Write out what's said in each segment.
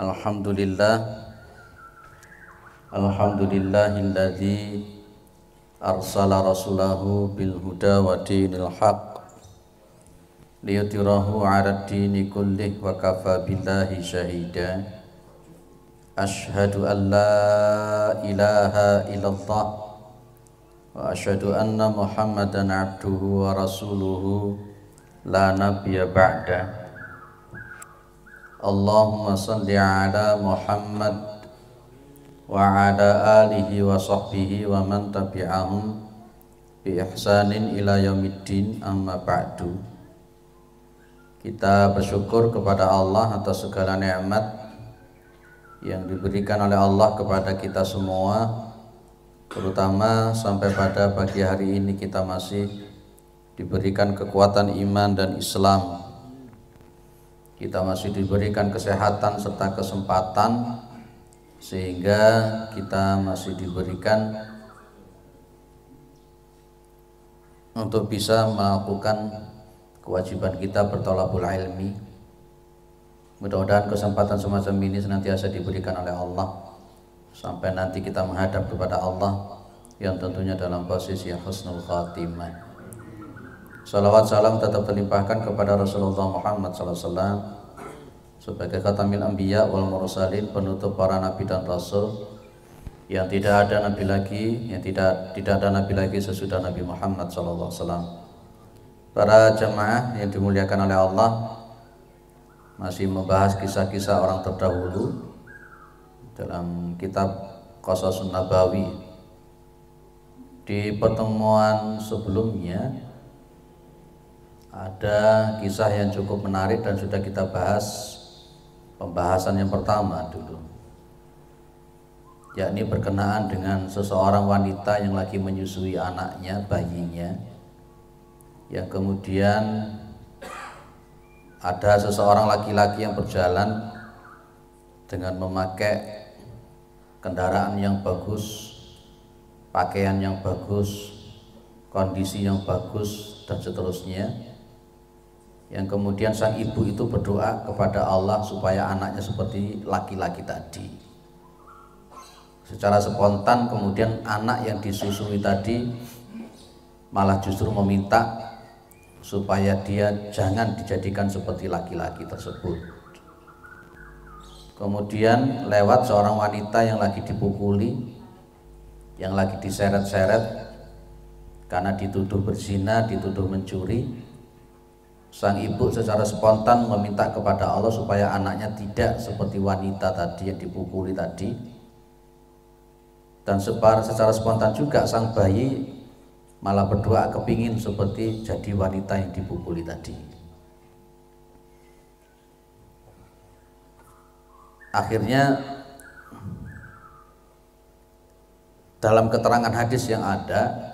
Alhamdulillah, alhamdulillahilladzi arsala rasulahu bil huda wa dinil haq liyutirahu 'ala dini kullih wa kafa billahi syahida. Asyhadu an la ilaha illallah wa asyhadu anna Muhammadan abduhu wa rasuluhu la nabiyya ba'da. Allahumma salli ala Muhammad wa ala alihi wa sahbihi wa man tabi'ahum bi ihsanin ila yaumiddin, amma ba'du. Kita bersyukur kepada Allah atas segala nikmat yang diberikan oleh Allah kepada kita semua, terutama sampai pada pagi hari ini kita masih diberikan kekuatan iman dan Islam. Kita masih diberikan kesehatan serta kesempatan, sehingga kita masih diberikan untuk bisa melakukan kewajiban kita berthalabul ilmi. Mudah-mudahan kesempatan semacam ini senantiasa diberikan oleh Allah sampai nanti kita menghadap kepada Allah yang tentunya dalam posisi husnul khatimah. Salawat salam tetap terlimpahkan kepada Rasulullah Muhammad SAW sebagai khatamil anbiya wal mursalin, penutup para nabi dan rasul, yang tidak ada nabi lagi, yang tidak ada nabi lagi sesudah Nabi Muhammad SAW. Para jamaah yang dimuliakan oleh Allah, masih membahas kisah-kisah orang terdahulu dalam kitab Qasasun Nabawi. Di pertemuan sebelumnya ada kisah yang cukup menarik dan sudah kita bahas. Pembahasan yang pertama dulu, yakni berkenaan dengan seseorang wanita yang lagi menyusui anaknya, bayinya, yang kemudian ada seseorang laki-laki yang berjalan dengan memakai kendaraan yang bagus, pakaian yang bagus, kondisi yang bagus, dan seterusnya, yang kemudian sang ibu itu berdoa kepada Allah supaya anaknya seperti laki-laki tadi. Secara spontan kemudian anak yang disusui tadi malah justru meminta supaya dia jangan dijadikan seperti laki-laki tersebut. Kemudian lewat seorang wanita yang lagi dipukuli, yang lagi diseret-seret karena dituduh berzina, dituduh mencuri. Sang ibu secara spontan meminta kepada Allah supaya anaknya tidak seperti wanita tadi yang dipukuli tadi. Dan secara spontan juga sang bayi malah berdoa kepingin seperti jadi wanita yang dipukuli tadi. Akhirnya dalam keterangan hadis yang ada,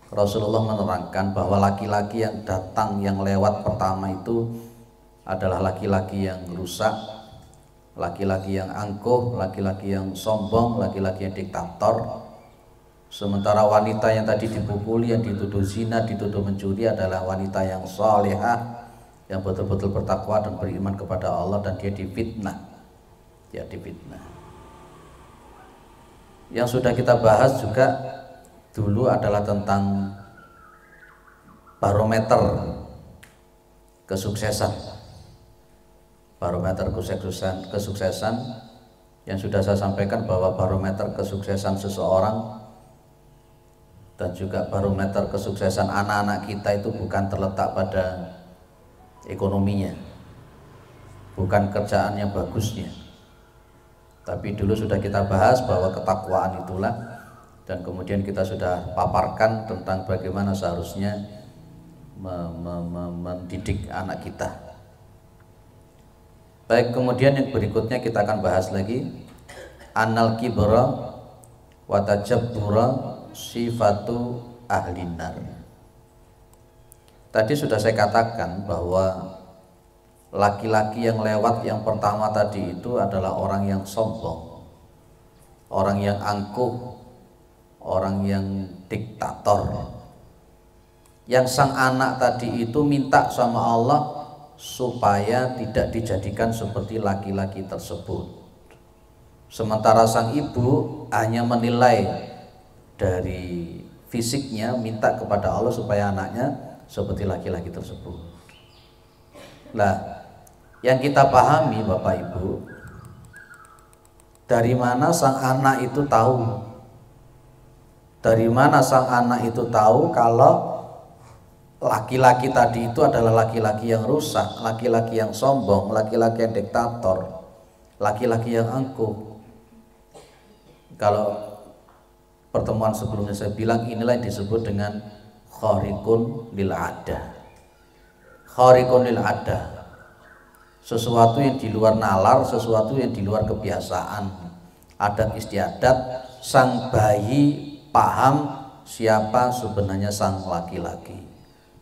Rasulullah menerangkan bahwa laki-laki yang datang, yang lewat pertama itu adalah laki-laki yang rusak, laki-laki yang angkuh, laki-laki yang sombong, laki-laki yang diktator. Sementara wanita yang tadi dipukuli, yang dituduh zina, dituduh mencuri adalah wanita yang salihah, yang betul-betul bertakwa dan beriman kepada Allah, dan dia difitnah. Ya, difitnah. Yang sudah kita bahas juga dulu adalah tentang barometer kesuksesan. Barometer kesuksesan yang sudah saya sampaikan bahwa barometer kesuksesan seseorang dan juga barometer kesuksesan anak-anak kita itu bukan terletak pada ekonominya, bukan kerjaan yang bagusnya. Tapi dulu sudah kita bahas bahwa ketakwaan itulah, dan kemudian kita sudah paparkan tentang bagaimana seharusnya mendidik anak kita. Baik, kemudian yang berikutnya kita akan bahas lagi annal kibra wa tajabbura sifatu ahlin nar. Tadi sudah saya katakan bahwa laki-laki yang lewat yang pertama tadi itu adalah orang yang sombong, orang yang angkuh, orang yang diktator. Yang sang anak tadi itu minta sama Allah supaya tidak dijadikan seperti laki-laki tersebut. Sementara sang ibu hanya menilai dari fisiknya, minta kepada Allah supaya anaknya seperti laki-laki tersebut. Nah, yang kita pahami Bapak Ibu, dari mana sang anak itu tahu? Dari mana sang anak itu tahu kalau laki-laki tadi itu adalah laki-laki yang rusak, laki-laki yang sombong, laki-laki yang diktator, laki-laki yang angkuh? Kalau pertemuan sebelumnya saya bilang, inilah yang disebut dengan khariqun lil adah. Khariqun lil adah, sesuatu yang di luar nalar, sesuatu yang di luar kebiasaan, adat istiadat. Sang bayi paham siapa sebenarnya sang laki-laki,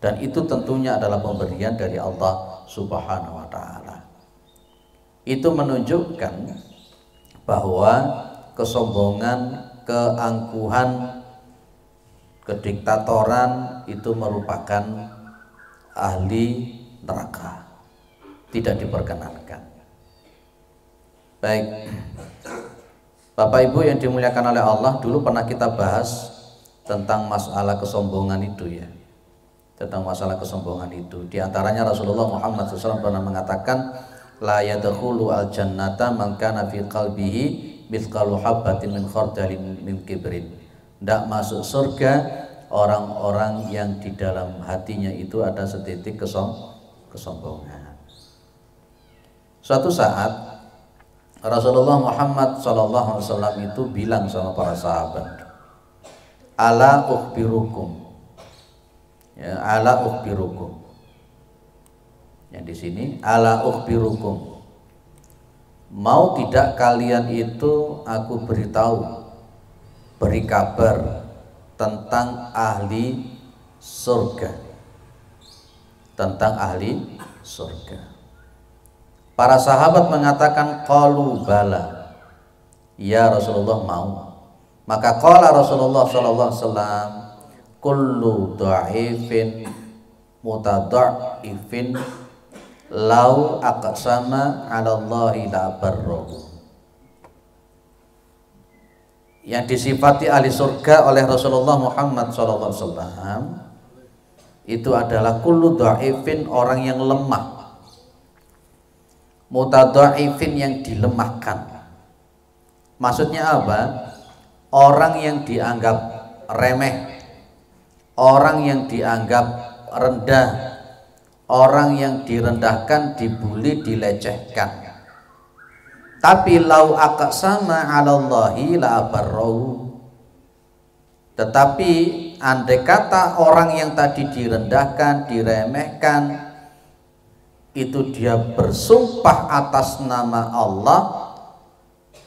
dan itu tentunya adalah pemberian dari Allah Subhanahu wa Ta'ala. Itu menunjukkan bahwa kesombongan, keangkuhan, kediktatoran itu merupakan ahli neraka, tidak diperkenankan. Baik, Bapak Ibu yang dimuliakan oleh Allah, dulu pernah kita bahas tentang masalah kesombongan itu ya, tentang masalah kesombongan itu. Di antaranya Rasulullah Muhammad SAW pernah mengatakan, la yadkhulu al jannata man kana fi qalbihi mithqalu habatin min khardalin min kibrin. Tidak masuk surga orang-orang yang di dalam hatinya itu ada setitik kesombongan. Suatu saat Rasulullah Muhammad SAW itu bilang sama para sahabat, ala ukhbirukum, ya, ala ukhbirukum. Yang di sini ala ukhbirukum, mau tidak kalian itu aku beritahu, beri kabar tentang ahli surga, tentang ahli surga. Para sahabat mengatakan qalu bala, ya Rasulullah mau. Maka qala Rasulullah sallallahu alaihi wasallam, kullu dha'ifin mutadha'ifin lau aqsama 'ala Allahi la barrahu. Yang disifati ahli surga oleh Rasulullah Muhammad SAW itu adalah kullu dha'ifin, orang yang lemah, mutadha'ifin, yang dilemahkan. Maksudnya apa? Orang yang dianggap remeh, orang yang dianggap rendah, orang yang direndahkan, dibuli, dilecehkan. Tapi lau aqsama 'ala Allahi la barrahu. Tetapi andai kata orang yang tadi direndahkan, diremehkan, itu dia bersumpah atas nama Allah,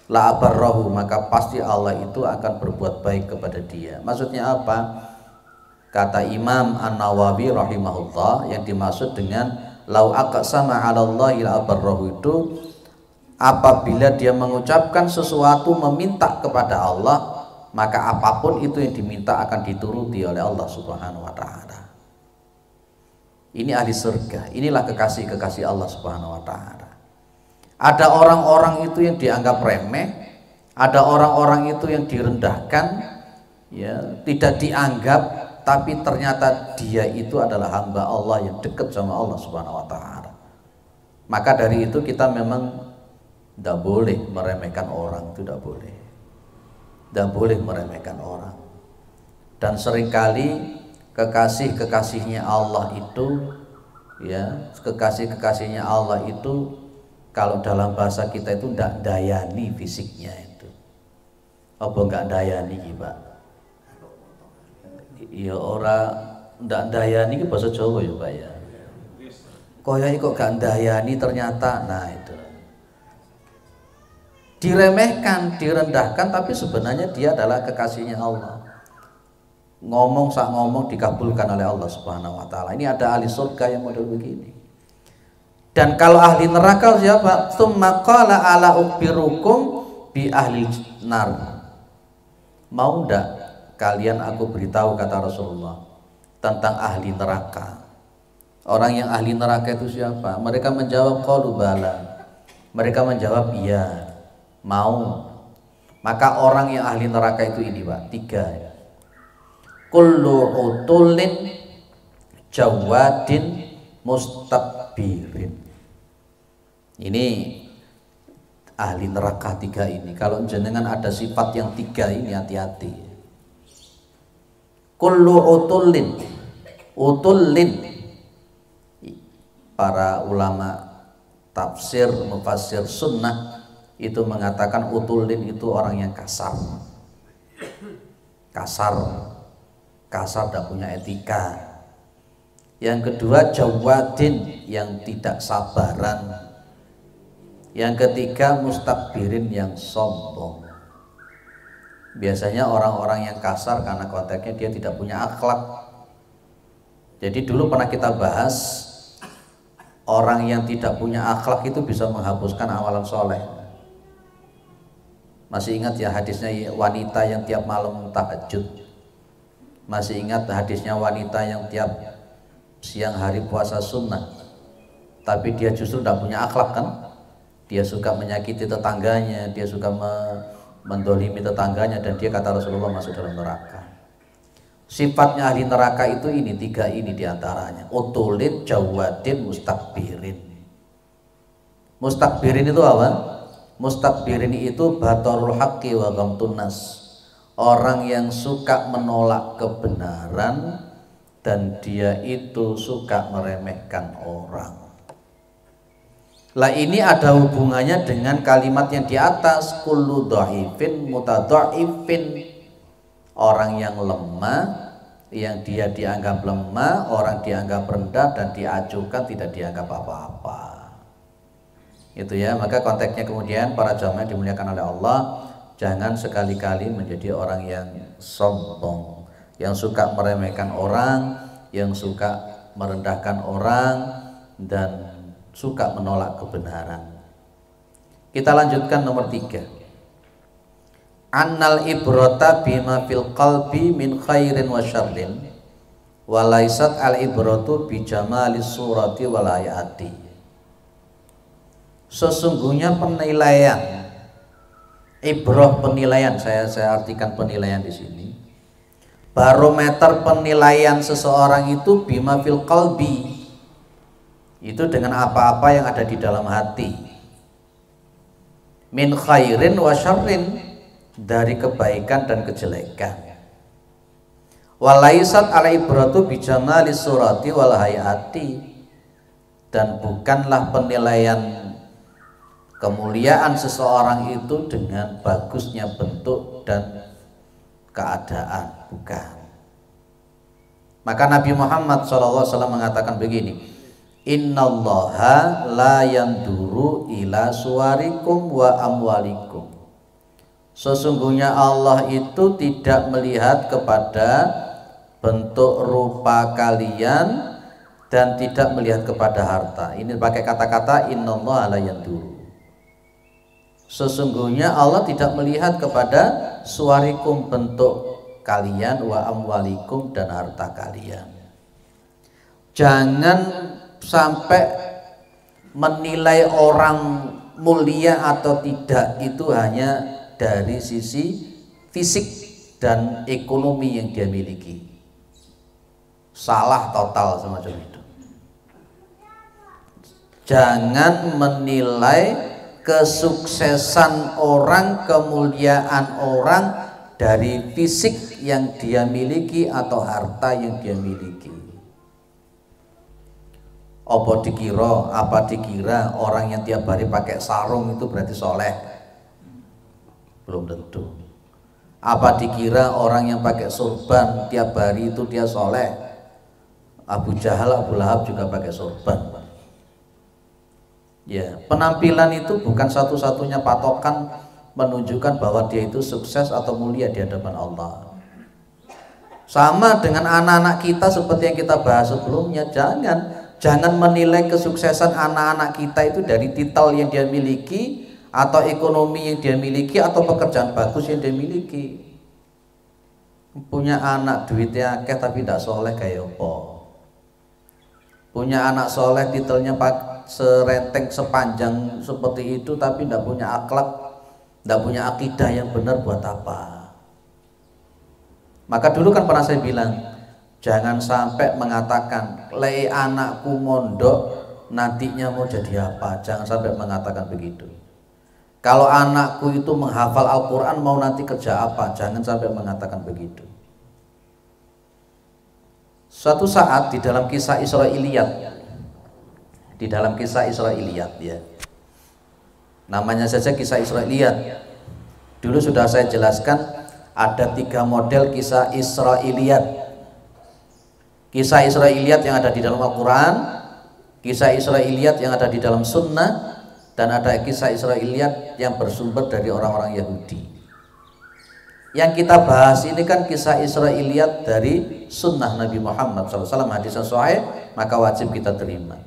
la barrahu, maka pasti Allah itu akan berbuat baik kepada dia. Maksudnya apa? Kata Imam An-Nawawi rahimahullah, yang dimaksud dengan lau aqsama 'ala Allahi la barrahu itu apabila dia mengucapkan sesuatu meminta kepada Allah, maka apapun itu yang diminta akan dituruti oleh Allah Subhanahu wa Ta'ala. Ini ahli surga, inilah kekasih-kekasih Allah Subhanahu wa Ta'ala. Ada orang-orang itu yang dianggap remeh, ada orang-orang itu yang direndahkan, ya, tidak dianggap, tapi ternyata dia itu adalah hamba Allah yang dekat sama Allah Subhanahu wa Ta'ala. Maka dari itu kita memang tidak boleh meremehkan orang, tidak boleh. Tidak boleh meremehkan orang. Dan seringkali kekasih-kekasihnya Allah itu, ya, kekasih-kekasihnya Allah itu, kalau dalam bahasa kita itu tidak dayani fisiknya itu. Apa enggak dayani Pak? Ya orang tidak dayani ke bahasa Jawa ya Pak ya. Koyai kok gak dayani ternyata, nah itu. Diremehkan, direndahkan, tapi sebenarnya dia adalah kekasihnya Allah. Ngomong sak ngomong dikabulkan oleh Allah Subhanahu wa Ta'ala. Ini ada ahli surga yang model begini. Dan kalau ahli neraka siapa? Tsumma qala ala ukhbirukum bi ahli nar. Mau ndak kalian aku beritahu, kata Rasulullah, tentang ahli neraka, Orang yang ahli neraka itu siapa? Mereka menjawab qalu bala. Mereka menjawab iya, mau. Maka orang yang ahli neraka itu ini Pak, 3. Kullu utulin jawadin mustakbirin. Ini ahli neraka 3 ini. Kalau jenengan ada sifat yang 3 ini, hati-hati. Kullu utulin, para ulama tafsir, mufassir sunnah itu mengatakan utulin itu orang yang kasar, tidak punya etika. Yang kedua jawadin, yang tidak sabaran. Yang ketiga mustakbirin, yang sombong. Biasanya orang-orang yang kasar karena konteksnya dia tidak punya akhlak. Jadi dulu pernah kita bahas, orang yang tidak punya akhlak itu bisa menghapuskan amalan soleh. Masih ingat ya hadisnya wanita yang tiap malam tahajud? Masih ingat hadisnya wanita yang tiap siang hari puasa sunnah, tapi dia justru tidak punya akhlak kan? Dia suka menyakiti tetangganya, dia suka mendolimi tetangganya, dan dia kata Rasulullah masuk dalam neraka. Sifatnya ahli neraka itu ini 3 ini diantaranya. Utulin, jawadin, mustakbirin. Mustakbirin itu apa? Mustakbirin itu batarul haqqi wa ghamtun nas. Orang yang suka menolak kebenaran dan dia itu suka meremehkan orang. Lah ini ada hubungannya dengan kalimat yang di atas, kullu dhaifin mutadhaifin. Orang yang lemah, yang dia dianggap lemah, orang dianggap rendah dan diacuhkan, tidak dianggap apa-apa. Itu ya, maka konteksnya kemudian para jamaah yang dimuliakan oleh Allah, jangan sekali-kali menjadi orang yang sombong, yang suka meremehkan orang, yang suka merendahkan orang, dan suka menolak kebenaran. Kita lanjutkan nomor 3. Annal ibrata bima fil qalbi min khairin wa syarrin wa laysat al ibratu bi jamalis surati wal ayati. Sesungguhnya penilaian, ibrah penilaian, saya artikan penilaian di sini. Barometer penilaian seseorang itu bima fil qalbi, itu dengan apa-apa yang ada di dalam hati. Min khairin wa syarrin, dari kebaikan dan kejelekan. Walaisat ala ibratu bijamali surati wal hayati, dan bukanlah penilaian kemuliaan seseorang itu dengan bagusnya bentuk dan keadaan, bukan. Maka Nabi Muhammad SAW mengatakan begini, innallaha la yanduru ila suwarikum wa amwalikum. Sesungguhnya Allah itu tidak melihat kepada bentuk rupa kalian dan tidak melihat kepada harta. Ini pakai kata-kata innallaha la yanduru. Sesungguhnya Allah tidak melihat kepada suwarikum, bentuk kalian, wa amwalikum, dan harta kalian. Jangan sampai menilai orang mulia atau tidak itu hanya dari sisi fisik dan ekonomi yang dia miliki. Salah total semacam itu. Jangan menilai kesuksesan orang, kemuliaan orang dari fisik yang dia miliki atau harta yang dia miliki. Apa dikira orang yang tiap hari pakai sarung itu berarti soleh? Belum tentu. Apa dikira orang yang pakai sorban tiap hari itu dia soleh? Abu Jahal, Abu Lahab juga pakai sorban. Ya, penampilan itu bukan satu-satunya patokan menunjukkan bahwa dia itu sukses atau mulia di hadapan Allah. Sama dengan anak-anak kita seperti yang kita bahas sebelumnya, jangan menilai kesuksesan anak-anak kita itu dari titel yang dia miliki, atau ekonomi yang dia miliki, atau pekerjaan bagus yang dia miliki. Punya anak duitnya akeh tapi tidak soleh kayak apa? punya anak soleh, titelnya serenteng sepanjang seperti itu, tapi tidak punya akhlak, tidak punya akidah yang benar, buat apa? Maka dulu kan pernah saya bilang, jangan sampai mengatakan le anakku mondok nantinya mau jadi apa. Jangan sampai mengatakan begitu. Kalau anakku itu menghafal Al-Quran mau nanti kerja apa. Jangan sampai mengatakan begitu. Suatu saat di dalam kisah Israiliyat, ya, namanya saja kisah Israiliyat. Dulu sudah saya jelaskan ada 3 model kisah Israiliyat. Kisah Israiliyat yang ada di dalam Al-Quran, kisah Israiliyat yang ada di dalam Sunnah, dan ada kisah Israiliyat yang bersumber dari orang-orang Yahudi. Yang kita bahas ini kan kisah Israiliyat dari Sunnah Nabi Muhammad SAW, hadis sahih, maka wajib kita terima.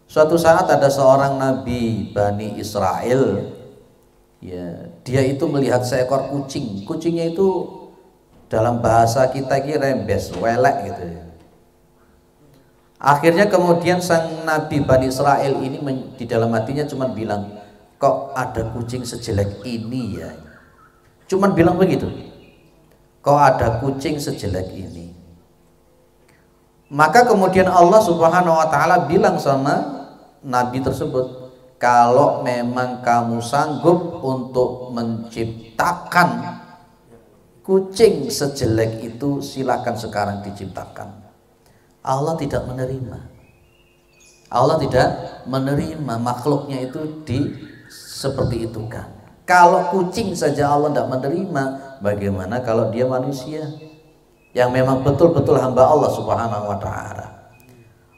Suatu saat ada seorang Nabi Bani Israel, ya, dia itu melihat seekor kucing. Kucingnya itu dalam bahasa kita ini rembes, welek gitu ya. Akhirnya kemudian sang Nabi Bani Israel ini di dalam hatinya cuma bilang, kok ada kucing sejelek ini ya? Cuman bilang begitu, kok ada kucing sejelek ini. Maka kemudian Allah Subhanahu wa ta'ala bilang sama Nabi tersebut, kalau memang kamu sanggup untuk menciptakan kucing sejelek itu, silakan sekarang diciptakan. Allah tidak menerima. Allah tidak menerima makhluknya itu seperti itu kan. Kalau kucing saja Allah tidak menerima, bagaimana kalau dia manusia yang memang betul-betul hamba Allah Subhanahu wa ta'ala.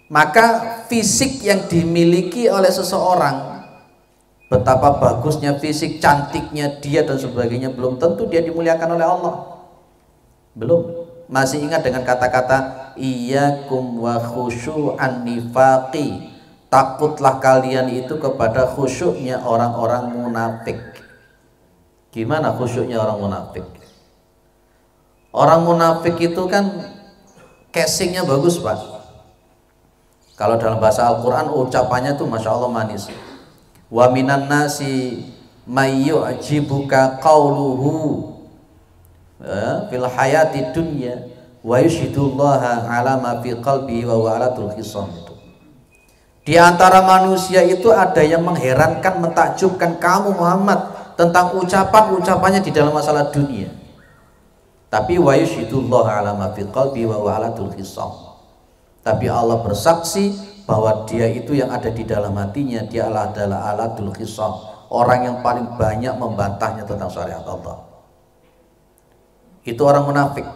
Maka fisik yang dimiliki oleh seseorang, betapa bagusnya fisik, cantiknya dia dan sebagainya, belum tentu dia dimuliakan oleh Allah. Belum. Masih ingat dengan kata-kata iyyakum wa khusyu'an nifaqi, takutlah kalian itu kepada khusyuknya orang-orang munafik. Gimana khusyuknya orang munafik? Orang munafik itu kan casingnya bagus, Pak. Kalau dalam bahasa Al-Quran ucapannya tuh Masya Allah manis. Wa minan nasi may yu'jibuka qawluhu fil hayati dunya wa yushidullaha ala ma fi qalbi wa huwa ala tulkhisam. Di antara manusia itu ada yang mengherankan, mentakjubkan kamu Muhammad tentang ucapannya di dalam masalah dunia. Tapi wa yushidullaha ala ma fi qalbi wa huwa ala tulkhisam. Tapi Allah bersaksi bahwa dia itu yang ada di dalam hatinya, dia adalah alatul khisam, orang yang paling banyak membantahnya tentang syariat Allah. Itu orang munafik,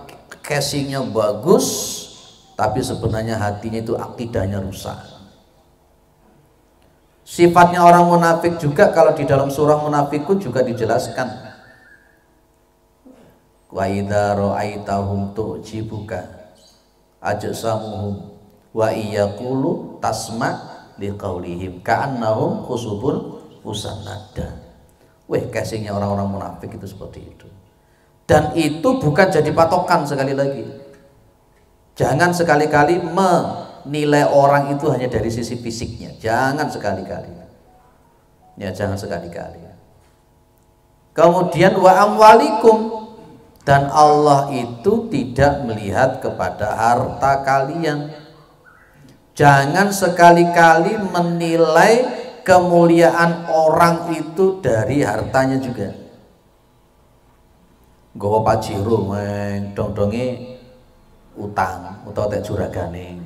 casingnya bagus, tapi sebenarnya hatinya itu akidahnya rusak. Sifatnya orang munafik juga kalau di dalam surah Munafikun juga dijelaskan. Wa idza ra'aitahum tu'jibuka ajsamuhum wa iyaqulu tasma' liqaulihim ka'annahum khusubun musannada. Weh, casingnya orang-orang munafik itu seperti itu. Dan itu bukan jadi patokan, sekali lagi. Jangan sekali-kali menilai orang itu hanya dari sisi fisiknya. Jangan sekali-kali. Ya, jangan sekali-kali. Kemudian wa amwalikum, dan Allah itu tidak melihat kepada harta kalian. Jangan sekali-kali menilai kemuliaan orang itu dari hartanya juga. Gowo pajero dong-donge utang atau tek juragane,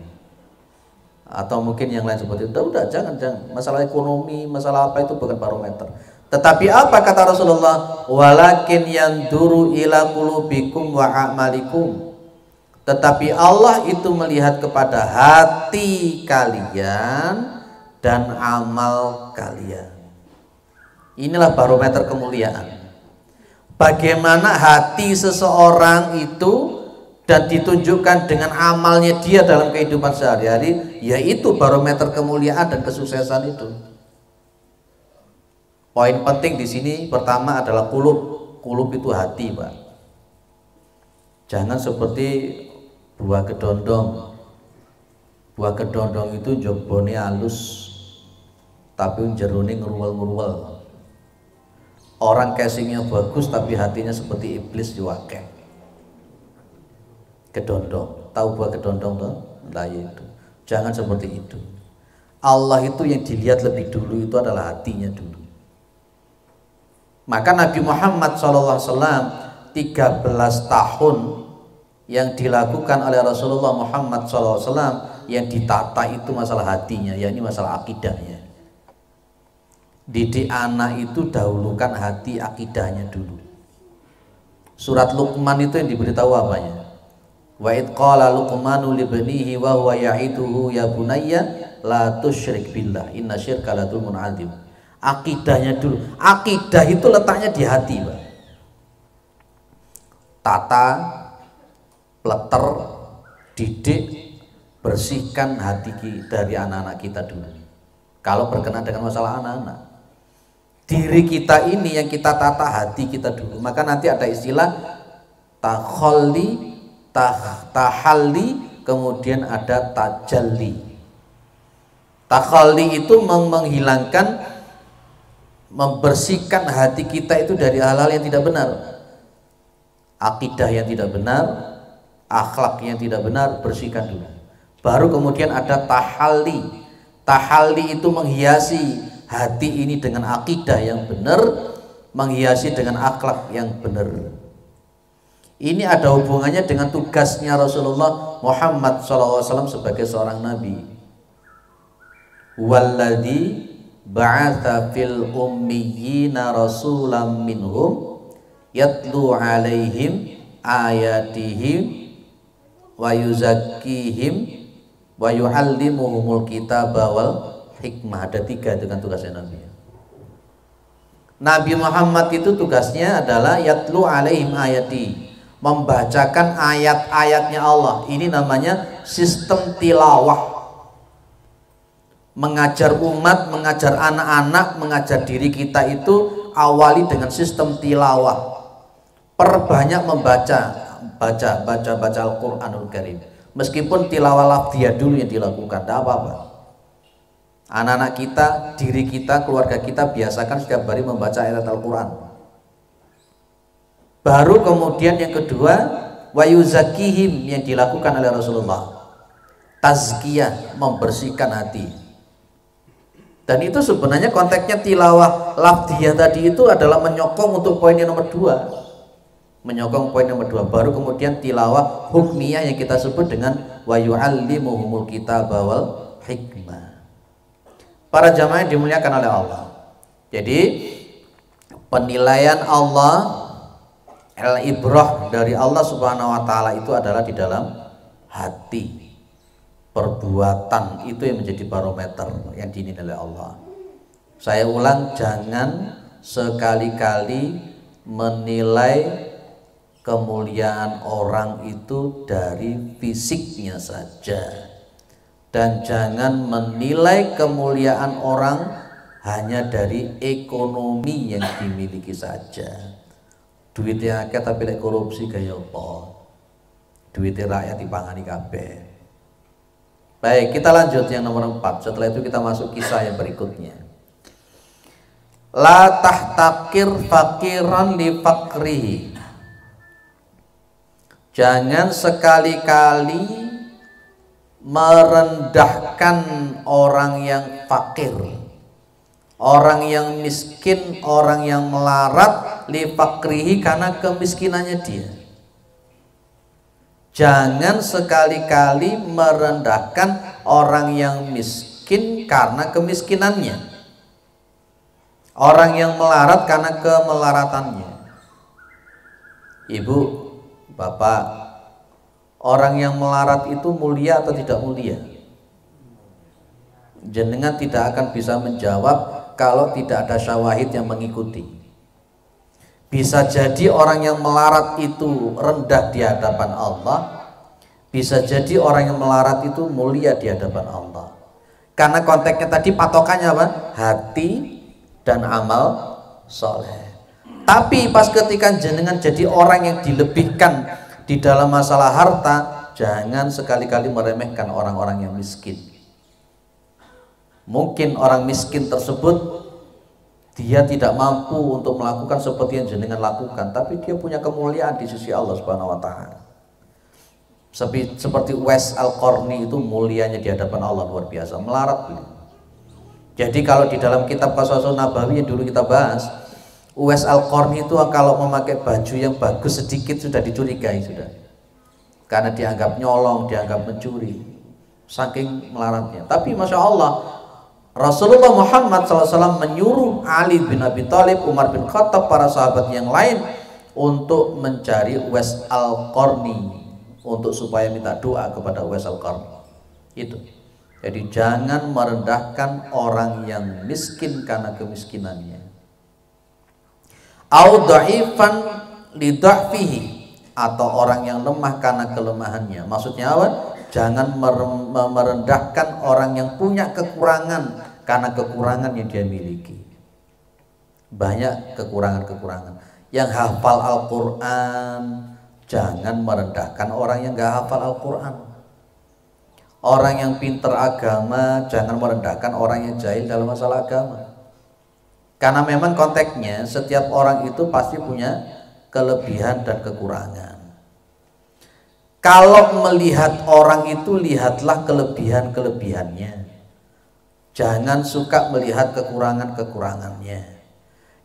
atau mungkin yang lain seperti itu. Udah jangan. Masalah ekonomi, masalah apa itu bukan barometer. Tetapi apa kata Rasulullah? Walakin yanduru ila qulubikum wa a'malikum. Tetapi Allah itu melihat kepada hati kalian dan amal kalian. Inilah barometer kemuliaan. Bagaimana hati seseorang itu dan ditunjukkan dengan amalnya dia dalam kehidupan sehari-hari, yaitu barometer kemuliaan dan kesuksesan itu. Poin penting di sini pertama adalah kulub. Kulub itu hati, Pak. Jangan seperti buah kedondong. Buah kedondong itu jobone halus tapi jerone ngeruwel-ngeruwel. Orang casingnya bagus tapi hatinya seperti iblis diwakeh. Kedondong, tahu buah kedondong toh? Nah itu. Jangan seperti itu. Allah itu yang dilihat lebih dulu itu adalah hatinya dulu. Maka Nabi Muhammad SAW 13 tahun yang dilakukan oleh Rasulullah Muhammad SAW yang ditata itu masalah hatinya, yakni masalah akidahnya. Didik anak itu dahulukan hati akidahnya dulu. Surat Luqman itu yang diberitahu apanya? Wa id qala Luqmanu libnihi wa huwa ya'iduhu ya bunayya la tusyrik billah inna syirka la dzulmun adzim. Akidahnya dulu. Akidah itu letaknya di hati, Pak. Tata, pleter, didik, bersihkan hati dari anak-anak kita dulu. Kalau berkenaan dengan masalah anak-anak, diri kita ini yang kita tata hati kita dulu. Maka nanti ada istilah takhalli, tahalli, kemudian ada tajalli. Takhalli itu menghilangkan, membersihkan hati kita itu dari hal-hal yang tidak benar, akidah yang tidak benar, akhlak yang tidak benar, bersihkan dulu. Baru kemudian ada tahalli. Tahalli itu menghiasi hati ini dengan akidah yang benar, menghiasi dengan akhlak yang benar. Ini ada hubungannya dengan tugasnya Rasulullah Muhammad SAW sebagai seorang nabi. Walladzi ba'atha fil ummiyina rasulam minhum yatlu alaihim ayatihim wa yuzakkihim wa yu'allimuhumul kitaba wal hikmah. Ada 3 dengan tugasnya Nabi. Nabi Muhammad itu tugasnya adalah yatlu alaihim ayati, membacakan ayat-ayatnya Allah. Ini namanya sistem tilawah. Mengajar umat, mengajar anak-anak, mengajar diri kita itu awali dengan sistem tilawah. Perbanyak membaca, baca Al-Quranul Karim. Meskipun tilawah lafziyah dulu yang dilakukan, tidak apa-apa. Anak-anak kita, diri kita, keluarga kita biasakan setiap hari membaca ayat Al-Quran. Baru kemudian yang kedua, wa yuzakihim, yang dilakukan oleh Rasulullah, tazkiyah, membersihkan hati. Dan itu sebenarnya konteksnya tilawah lafziyah tadi itu adalah menyokong untuk poin yang nomor 2. Menyokong poin nomor 2. Baru kemudian tilawah hukmiyah yang kita sebut dengan wa yu'allimuhumul kitaba wal hikmah. Para jamaah yang dimuliakan oleh Allah. Jadi penilaian Allah, al-ibrah dari Allah Subhanahu wa taala itu adalah di dalam hati. Perbuatan itu yang menjadi barometer yang dinilai oleh Allah. Saya ulang, jangan sekali-kali menilai kemuliaan orang itu dari fisiknya saja, dan jangan menilai kemuliaan orang hanya dari ekonomi yang dimiliki saja. Duitnya akeh tapi lek korupsi kaya apa? Duitnya rakyat dipangani kabeh. Baik, kita lanjut yang nomor 4. Setelah itu kita masuk kisah yang berikutnya. La tahtakir fakiran li fakrihi. Jangan sekali-kali merendahkan orang yang fakir, orang yang miskin, orang yang melarat, li fakrihi, karena kemiskinannya dia. Jangan sekali-kali merendahkan orang yang miskin karena kemiskinannya, orang yang melarat karena kemelaratannya. Ibu, bapak, orang yang melarat itu mulia atau tidak mulia? Jenengan tidak akan bisa menjawab kalau tidak ada syawahid yang mengikuti. Bisa jadi orang yang melarat itu rendah di hadapan Allah, bisa jadi orang yang melarat itu mulia di hadapan Allah. Karena konteksnya tadi patokannya apa? Hati dan amal soleh. Tapi pas ketika jenengan jadi orang yang dilebihkan di dalam masalah harta, jangan sekali-kali meremehkan orang-orang yang miskin. Mungkin orang miskin tersebut dia tidak mampu untuk melakukan seperti yang jenengan lakukan, tapi dia punya kemuliaan di sisi Allah Subhanahu wa taala. Seperti Uwais Al-Qarni itu mulianya di hadapan Allah luar biasa, melarat. Jadi kalau di dalam kitab Qashasun Nabawi yang dulu kita bahas, Uwais Al-Qarni itu kalau memakai baju yang bagus sedikit sudah dicurigai sudah. Karena dianggap nyolong, dianggap mencuri, saking melaratnya. Tapi Masya Allah, Rasulullah Muhammad SAW menyuruh Ali bin Abi Thalib, Umar bin Khattab, para sahabat yang lain untuk mencari Uwais Al-Qarni, untuk supaya minta doa kepada Uwais Al-Qarni. Itu. Jadi jangan merendahkan orang yang miskin karena kemiskinannya. Au dha'ifan li dha'fihi, atau orang yang lemah karena kelemahannya. Maksudnya apa? Jangan merendahkan orang yang punya kekurangan karena kekurangan yang dia miliki. Banyak kekurangan-kekurangan. Yang hafal Al-Quran, jangan merendahkan orang yang gak hafal Al-Quran. Orang yang pintar agama, jangan merendahkan orang yang jahil dalam masalah agama. Karena memang konteksnya setiap orang itu pasti punya kelebihan dan kekurangan. Kalau melihat orang itu, lihatlah kelebihan-kelebihannya. Jangan suka melihat kekurangan-kekurangannya.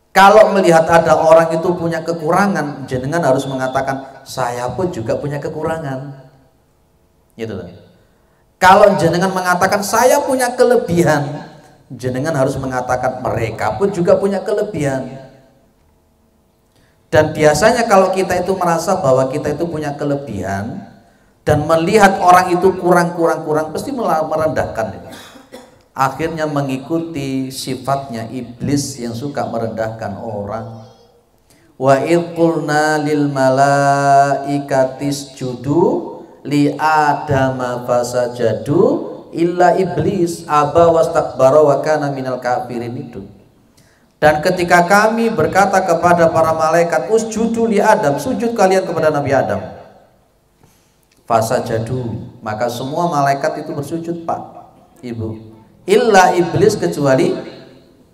Kalau melihat ada orang itu punya kekurangan, jenengan harus mengatakan, saya pun juga punya kekurangan. Gitu loh. Kalau jenengan mengatakan saya punya kelebihan, jenengan harus mengatakan mereka pun juga punya kelebihan. Dan biasanya kalau kita itu merasa bahwa kita itu punya kelebihan dan melihat orang itu kurang, pasti merendahkan. Akhirnya mengikuti sifatnya iblis yang suka merendahkan orang. Wa idh qulna lil malaikati isjudu li adama fasajadu illa iblis aba wastakbara wa kana minal kafirin itu. Dan ketika kami berkata kepada para malaikat, usjudu li Adam, sujud kalian kepada Nabi Adam. Fasajadu, maka semua malaikat itu bersujud, Pak, Ibu. Illa iblis, kecuali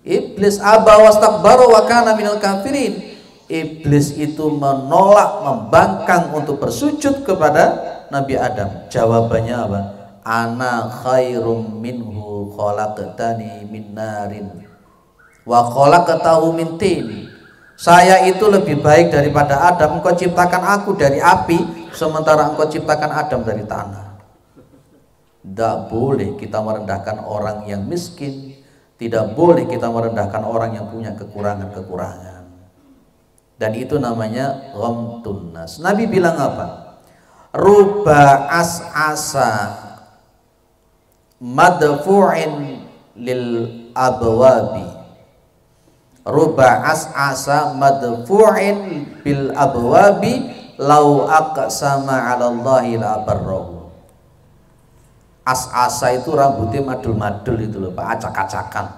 iblis, aba wastakbara wa kana minal kafirin. Iblis itu menolak, membangkang untuk bersujud kepada Nabi Adam. Jawabannya apa? Ana khairum minhu khalaqtani min narin wa khalaqtahu min tin. Saya itu lebih baik daripada Adam. Engkau ciptakan aku dari api, sementara engkau ciptakan Adam dari tanah. Tidak boleh kita merendahkan orang yang miskin. Tidak boleh kita merendahkan orang yang punya kekurangan-kekurangan. Dan itu namanya ghamtun nas. Nabi bilang apa? Ruba as'asa madfu'in lil abwabi. Ruba as'asa madfu'in bil abwabi lau aqsama 'ala Allahi la barrahu. As'asa itu rambutnya madul-madul itu loh, Pak, acak-acakan.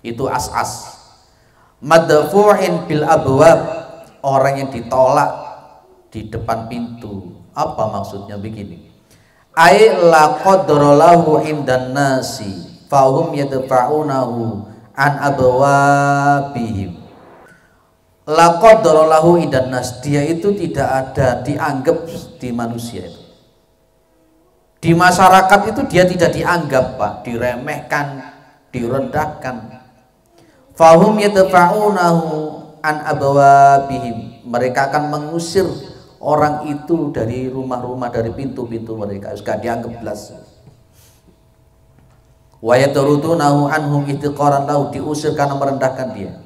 Itu as'as. Madfu'in bil abwab, orang yang ditolak di depan pintu. Apa maksudnya begini? Ai la qadralahu indan nasi fahum yadfa'unahu an abwabihim. La qadralahu indan nas, dia itu tidak ada dianggap di manusia itu. Di masyarakat itu dia tidak dianggap, Pak, diremehkan, direndahkan. Fahum yadfa'unahu an abwabihim, mereka akan mengusir orang itu dari rumah-rumah, dari pintu-pintu mereka, sudah dianggap belas. Wa yatrudunahu anhum ihtiqaran lahu, diusir karena merendahkan dia.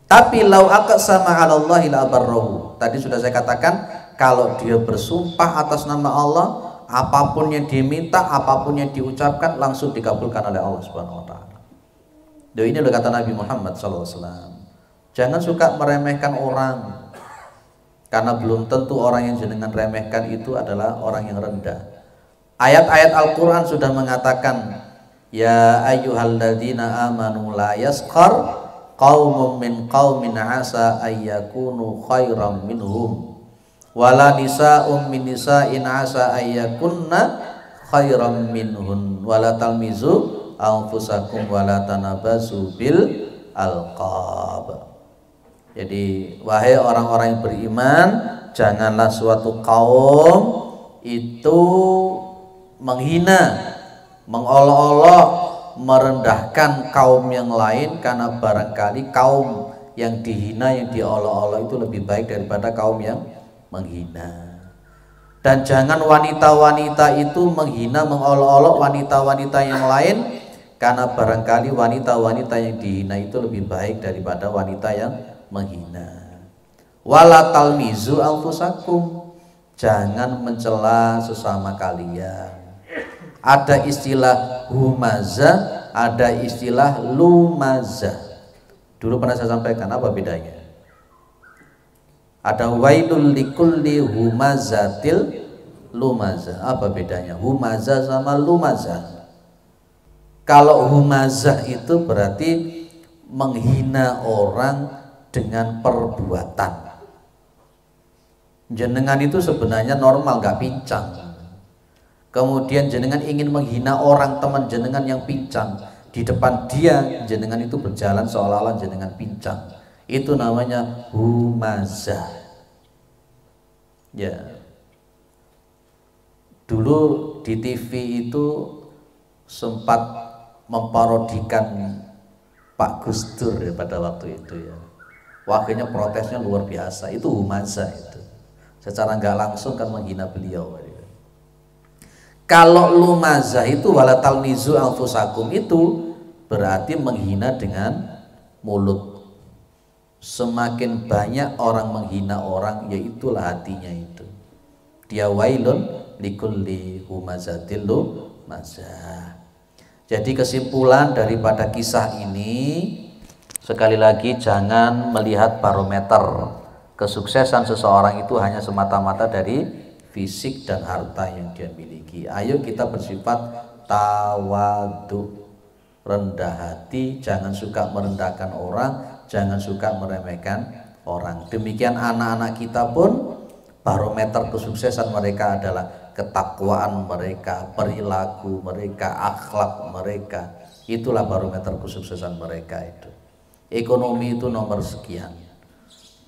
Tapi lau aqsama 'ala Allahi la barrahu, tadi sudah saya katakan, kalau dia bersumpah atas nama Allah, apapun yang diminta, apapun yang diucapkan langsung dikabulkan oleh Allah Subhanahu wa taala. Ini loh kata Nabi Muhammad SAW. Jangan suka meremehkan orang, karena belum tentu orang yang jenengan remehkan itu adalah orang yang rendah. Ayat-ayat Al-Quran sudah mengatakan, ya ayyuhalladzina amanu la yaskhar qaumun min qaumin asa ayyakunu khairam minhum wala nisa'um min nisa'in asa ayyakunna khairam minhun wala talmizu anfusakum wala tanabasu bil alqab. Jadi wahai orang-orang yang beriman, janganlah suatu kaum itu menghina, mengolok-olok, merendahkan kaum yang lain, karena barangkali kaum yang dihina, yang diolok-olok itu lebih baik daripada kaum yang menghina. Dan jangan wanita-wanita itu menghina, mengolok-olok wanita-wanita yang lain, karena barangkali wanita-wanita yang dihina itu lebih baik daripada wanita yang menghina. Wala talmizu anfusakum, jangan mencela sesama kalian. Ada istilah humaza, ada istilah lumaza. Dulu pernah saya sampaikan, apa bedanya? Ada wailul likulli humazatil lumaza. Apa bedanya humaza sama lumaza? Kalau humaza itu berarti menghina orang dengan perbuatan. Jenengan itu sebenarnya normal, nggak pincang. Kemudian jenengan ingin menghina orang teman jenengan yang pincang, di depan dia jenengan itu berjalan seolah-olah jenengan pincang. Itu namanya humaza. Ya. Dulu di TV itu sempat memparodikan Pak Gus Dur ya, pada waktu itu ya. Wakilnya protesnya luar biasa. Itu humaza itu. Secara nggak langsung kan menghina beliau. Kalau lumaza itu wala talmizu anfusakum, itu berarti menghina dengan mulut. Semakin banyak orang menghina orang, yaitulah hatinya itu. Dia wailun likulli humazatil lumazah. Jadi kesimpulan daripada kisah ini, sekali lagi jangan melihat barometer kesuksesan seseorang itu hanya semata-mata dari fisik dan harta yang dia miliki. Ayo kita bersifat tawadu, rendah hati, jangan suka merendahkan orang, jangan suka meremehkan orang. Demikian anak-anak kita pun, barometer kesuksesan mereka adalah ketakwaan mereka, perilaku mereka, akhlak mereka. Itulah barometer kesuksesan mereka itu. Ekonomi itu nomor sekian.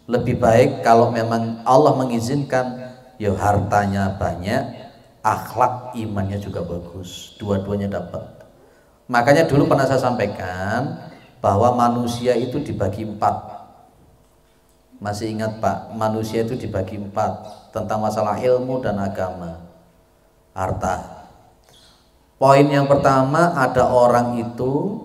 Lebih baik kalau memang Allah mengizinkan, ya hartanya banyak, akhlak imannya juga bagus, dua-duanya dapat. Makanya dulu pernah saya sampaikan bahwa manusia itu dibagi 4. Masih ingat Pak, manusia itu dibagi 4 tentang masalah ilmu dan agama, harta. Poin yang pertama, ada orang itu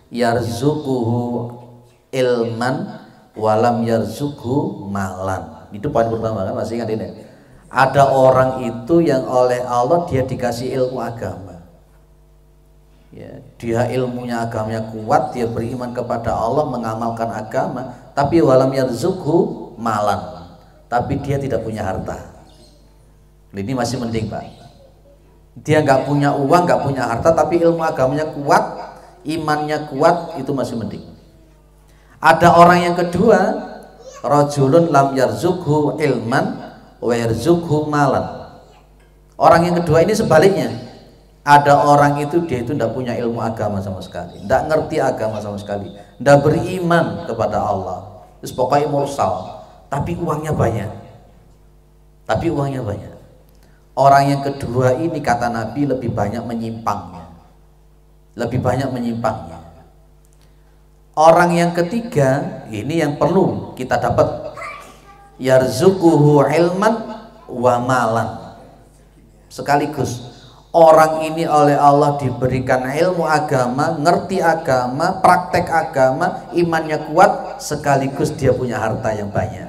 yarzuquhu ilman walam yarzuqhu malan. Itu poin pertama kan, masih ingat ini? Ada orang itu yang oleh Allah dia dikasih ilmu agama. Ya, dia ilmunya agamanya kuat, dia beriman kepada Allah, mengamalkan agama, tapi walam yarzuqhu malan, tapi dia tidak punya harta. Ini masih mending Pak. Dia nggak punya uang, nggak punya harta, tapi ilmu agamanya kuat, imannya kuat, itu masih mending. Ada orang yang kedua, rajulun lam yarzuqhu ilman wa yarzuqhu malan. Orang yang kedua ini sebaliknya. Ada orang itu dia itu tidak punya ilmu agama sama sekali, tidak ngerti agama sama sekali, tidak beriman kepada Allah. Terus pokoknya mursal, tapi uangnya banyak. Orang yang kedua ini kata Nabi lebih banyak menyimpangnya. Orang yang ketiga ini yang perlu kita dapat, yarzuquhu ilman wa malan. Sekaligus orang ini oleh Allah diberikan ilmu agama, ngerti agama, praktek agama, imannya kuat, sekaligus dia punya harta yang banyak.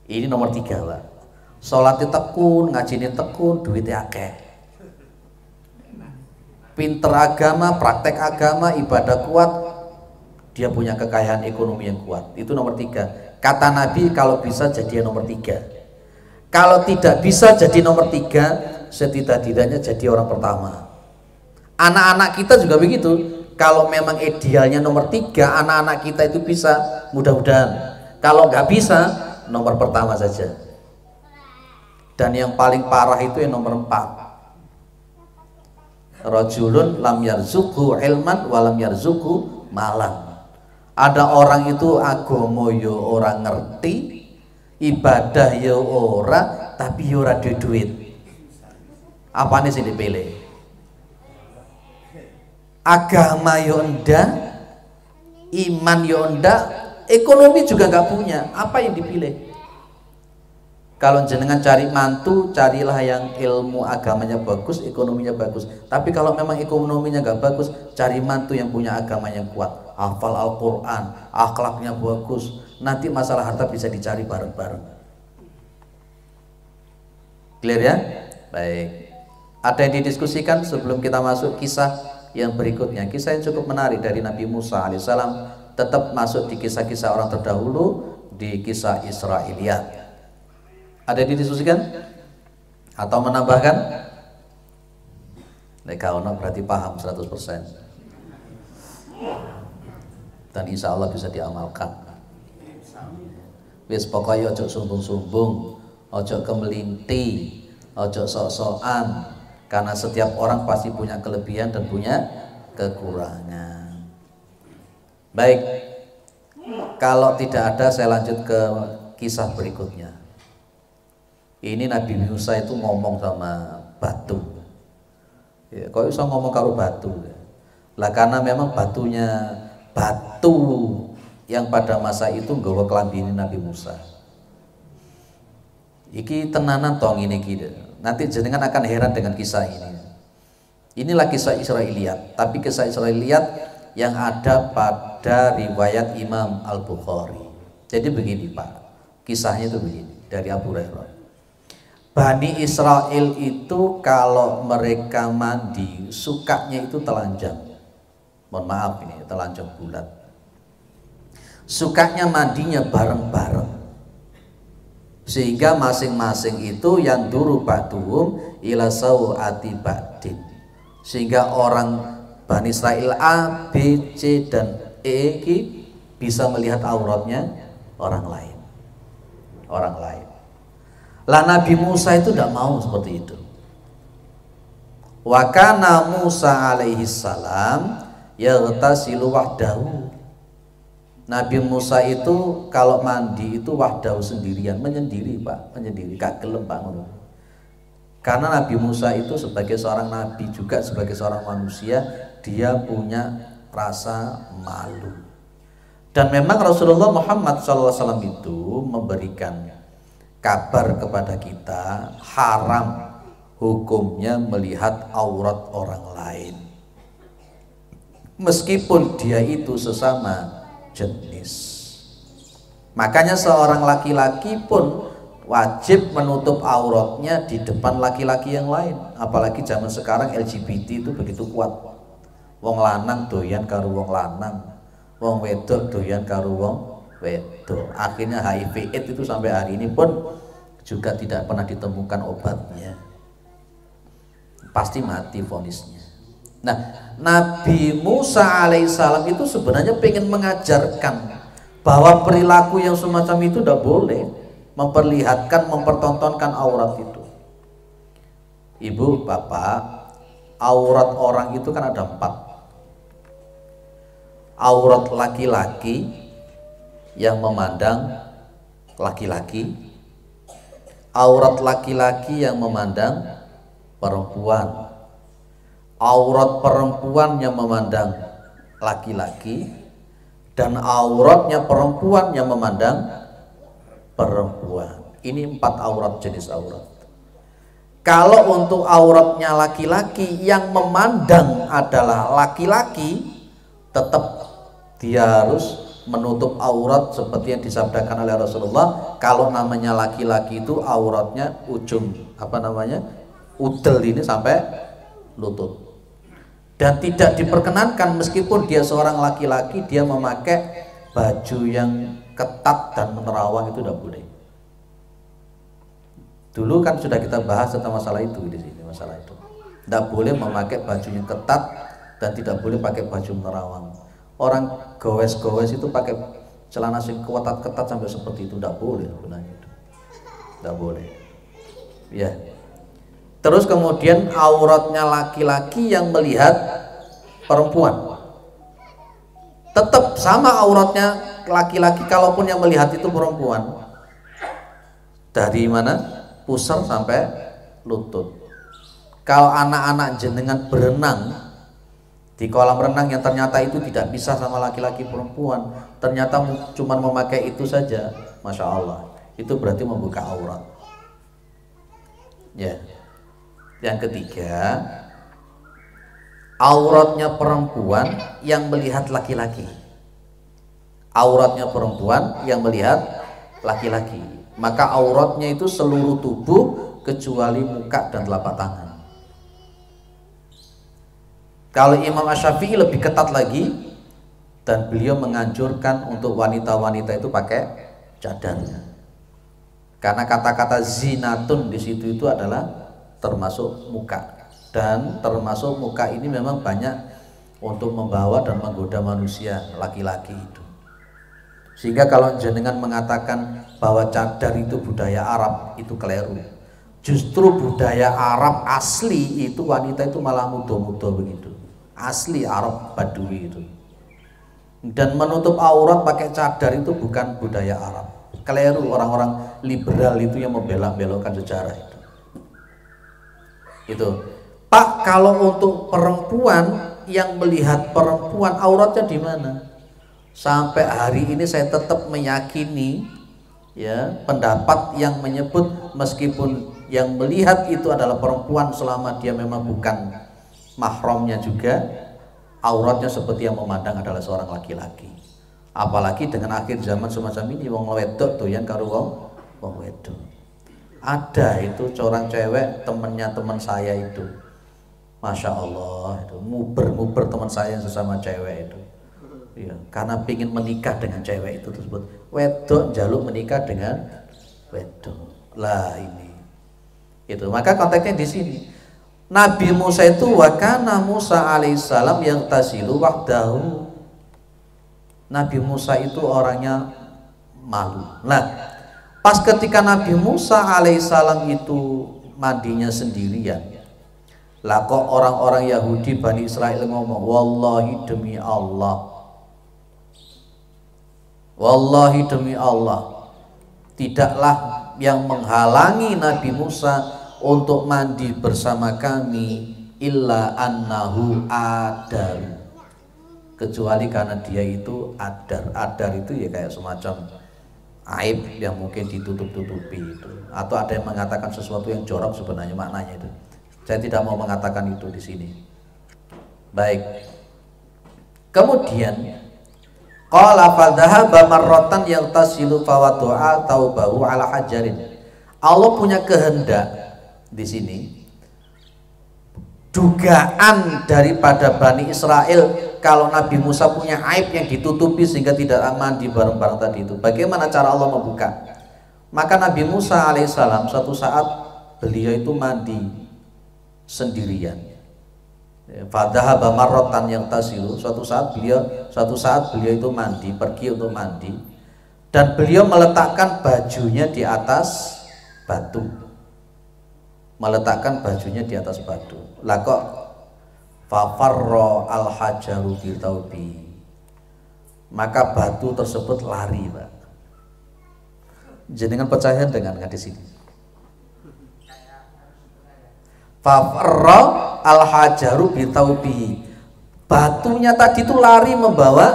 Ini nomor 3 Pak. Sholatnya tekun, ngajinya tekun, duitnya akeh. Pinter agama, praktek agama, ibadah kuat, dia punya kekayaan ekonomi yang kuat. Itu nomor 3. Kata Nabi kalau bisa jadi nomor 3. Kalau tidak bisa jadi nomor 3, setidak-tidaknya jadi orang pertama. Anak-anak kita juga begitu. Kalau memang idealnya nomor 3, anak-anak kita itu bisa, mudah-mudahan. Kalau nggak bisa, nomor pertama saja. Dan yang paling parah itu yang nomor 4. Rajulun lam yarzuqhu ilman wa lam yarzuqhu malan. Ada orang itu agama yo ora ngerti, ibadah yo ora, tapi yo ora duit. Apane sing dipilih? Agama yo ndak, iman yo ndak, ekonomi juga nggak punya. Apa yang dipilih? Kalau jenengan cari mantu, carilah yang ilmu agamanya bagus, ekonominya bagus. Tapi kalau memang ekonominya nggak bagus, cari mantu yang punya agamanya kuat, hafal Al-Quran, akhlaknya bagus. Nanti masalah harta bisa dicari bareng-bareng. Clear ya? Baik. Ada yang didiskusikan sebelum kita masuk kisah yang berikutnya. Kisah yang cukup menarik dari Nabi Musa alaihissalam. Tetap masuk di kisah-kisah orang terdahulu, di kisah Israiliyat. Ada yang didiskusikan? Atau menambahkan? Nek ono berarti paham 100%. Dan insya Allah bisa diamalkan. Wis pokoknya ojo sumbung-sumbung, ojo kemelinti, ojo sok-sokan. Karena setiap orang pasti punya kelebihan dan punya kekurangan. Baik, kalau tidak ada saya lanjut ke kisah berikutnya. Ini Nabi Musa itu ngomong sama batu. Ya, kok bisa ngomong karo batu? Lah karena memang batunya batu yang pada masa itu nggawa kelambine Nabi Musa. Iki tenanan tong ini gitu. Nanti jenengan akan heran dengan kisah ini. Inilah kisah Israiliyat, tapi kisah Israiliyat yang ada pada riwayat Imam Al-Bukhari. Jadi begini Pak, kisahnya itu begini dari Abu Hurairah. Bani Israel itu kalau mereka mandi sukanya itu telanjang. Mohon maaf ini telanjang bulat. Sukanya mandinya bareng-bareng. Sehingga masing-masing itu yang duru ba'duhum ila sawati ba'din. Sehingga orang Bani Israel A, B, C dan E bisa melihat auratnya orang lain. Orang lain. Lah Nabi Musa itu tidak mau seperti itu. Wa kana Musa alaihi salam yaghtasilu wahdahu. Nabi Musa itu kalau mandi itu wahdahu sendirian, menyendiri Pak, menyendiri, gak gelem Pak. Karena Nabi Musa itu sebagai seorang nabi juga sebagai seorang manusia, dia punya rasa malu. Dan memang Rasulullah Muhammad SAW itu memberikan kabar kepada kita haram hukumnya melihat aurat orang lain meskipun dia itu sesama jenis. Makanya seorang laki-laki pun wajib menutup auratnya di depan laki-laki yang lain. Apalagi zaman sekarang LGBT itu begitu kuat. Wong lanang doyan karo wong lanang, wong wedok doyan karo wong wedok. Akhirnya HIV/AIDS itu sampai hari ini pun juga tidak pernah ditemukan obatnya. Pasti mati vonisnya. Nah, Nabi Musa alaihissalam itu sebenarnya pengen mengajarkan bahwa perilaku yang semacam itu tidak boleh, memperlihatkan, mempertontonkan aurat itu. Ibu, bapak, aurat orang itu kan ada 4. Aurat laki-laki yang memandang laki-laki, aurat laki-laki yang memandang perempuan, aurat perempuan yang memandang laki-laki, dan auratnya perempuan yang memandang perempuan. Ini 4 aurat, jenis aurat. Kalau untuk auratnya laki-laki yang memandang adalah laki-laki, tetap dia harus menutup aurat seperti yang disabdakan oleh Rasulullah. Kalau namanya laki-laki itu auratnya ujung udel ini sampai lutut. Dan tidak diperkenankan meskipun dia seorang laki-laki dia memakai baju yang ketat dan menerawang, itu tidak boleh. Dulu kan sudah kita bahas tentang masalah itu di sini, masalah itu. Tidak boleh memakai baju yang ketat dan tidak boleh pakai baju menerawang. Orang gowes-gowes itu pakai celana sing ketat sampai seperti itu, tidak boleh sebenarnya itu. Tidak boleh. Ya. Terus kemudian auratnya laki-laki yang melihat perempuan. Tetap sama auratnya laki-laki kalaupun yang melihat itu perempuan. Dari mana? Pusar sampai lutut. Kalau anak-anak jenengan berenang di kolam renang yang ternyata itu tidak bisa sama laki-laki perempuan, ternyata cuma memakai itu saja, Masya Allah, itu berarti membuka aurat. Ya. Yang ketiga, auratnya perempuan yang melihat laki-laki. Auratnya perempuan yang melihat laki-laki. Maka auratnya itu seluruh tubuh kecuali muka dan telapak tangan. Kalau Imam Asy-Syafi'i lebih ketat lagi, dan beliau menganjurkan untuk wanita-wanita itu pakai cadar. Karena kata-kata zinatun di situ itu adalah termasuk muka, dan termasuk muka ini memang banyak untuk membawa dan menggoda manusia laki-laki itu. Sehingga kalau jenengan mengatakan bahwa cadar itu budaya Arab, itu keliru. Justru budaya Arab asli itu wanita itu malah muda-muda begitu. Asli Arab Badui itu. Dan menutup aurat pakai cadar itu bukan budaya Arab. Keliru orang-orang liberal itu yang membelok-belokkan sejarah itu. Itu. Pak, kalau untuk perempuan yang melihat perempuan auratnya di mana? Sampai hari ini saya tetap meyakini ya pendapat yang menyebut meskipun yang melihat itu adalah perempuan selama dia memang bukan mahramnya juga, auratnya seperti yang memandang adalah seorang laki-laki. Apalagi dengan akhir zaman semacam ini, wong wedok doyan karo wong wedok. Ada itu seorang cewek temennya teman saya itu, Masya Allah, itu muber teman saya yang sesama cewek itu. Ya, karena ingin menikah dengan cewek itu tersebut, wedok jaluk menikah dengan wedok. Lah ini, itu maka konteksnya di sini. Nabi Musa itu wakana Musa alaihissalam yang tasilu wahdahu. Nabi Musa itu orangnya malu. Nah, pas ketika Nabi Musa alaihissalam itu mandinya sendirian, lah kok orang-orang Yahudi Bani Israel ngomong, wallahi demi Allah, wallahi demi Allah, tidaklah yang menghalangi Nabi Musa untuk mandi bersama kami illa annahu adar, kecuali karena dia itu adar. Adar itu ya kayak semacam aib yang mungkin ditutup-tutupi itu, atau ada yang mengatakan sesuatu yang jorok sebenarnya maknanya itu. Saya tidak mau mengatakan itu di sini. Baik. Kemudian qala fadhahaba marratan yaghtasilu fawadu'a taubahu ala hajarin. Allah punya kehendak di sini, dugaan daripada Bani Israel kalau Nabi Musa punya aib yang ditutupi sehingga tidak mandi bareng-bareng tadi itu. Bagaimana cara Allah membuka? Maka Nabi Musa alaihissalam suatu saat beliau itu mandi sendirian. Fadhahaba marratan yaghtasilu, suatu saat beliau itu mandi, pergi untuk mandi, dan beliau meletakkan bajunya di atas batu. Meletakkan bajunya di atas batu. Lah kok fafarra al-hajaru bi thawbi, maka batu tersebut lari, Pak. Jenengan percaya dengan hadis ini? Fafarra al-hajaru bi thawbi, batunya tadi itu lari membawa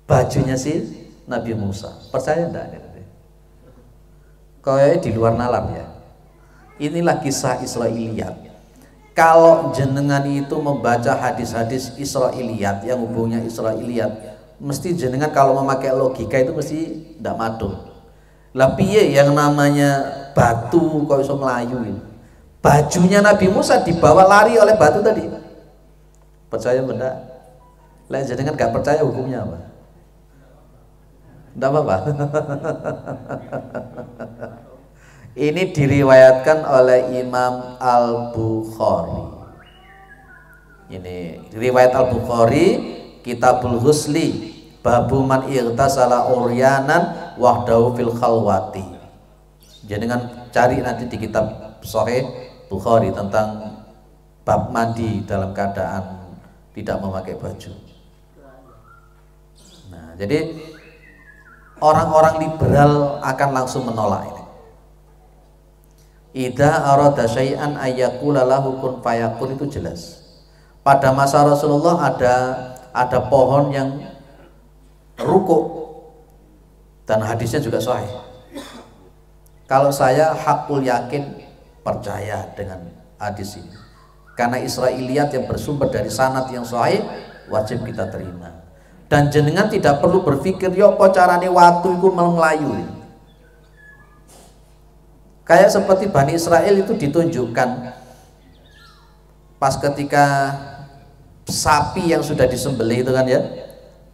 bajunya si Nabi Musa. Percaya enggak? Kayaknya di luar nalar ya. Inilah kisah Israiliyat. Kalau jenengan itu membaca hadis-hadis Israiliyat yang hubungnya Israiliyat, mesti jenengan kalau memakai logika itu mesti ndak madul. Lah piye yang namanya batu kok iso melayu ini? Bajunya Nabi Musa dibawa lari oleh batu tadi. Percaya benda? Lah jenengan gak percaya hukumnya apa? Ndak apa-apa. Ini diriwayatkan oleh Imam Al-Bukhari. Ini riwayat Al-Bukhari, Kitabul Ghusli, Babu man irtasala uryanan wahdahu fil khalwati. Jangan cari nanti di kitab Sahih Bukhari tentang bab mandi dalam keadaan tidak memakai baju. Nah, jadi orang-orang liberal akan langsung menolak ini. Idza arada syai'an ayyaqula lahu kun fayakun, itu jelas. Pada masa Rasulullah ada pohon yang rukuk dan hadisnya juga sahih. Kalau saya hakul yakin percaya dengan hadis ini, karena Israiliyat yang bersumber dari sanad yang sahih wajib kita terima. Dan jenengan tidak perlu berpikir yo apa carane watu iku melayu. Kayak seperti Bani Israel itu ditunjukkan pas ketika sapi yang sudah disembelih itu kan ya,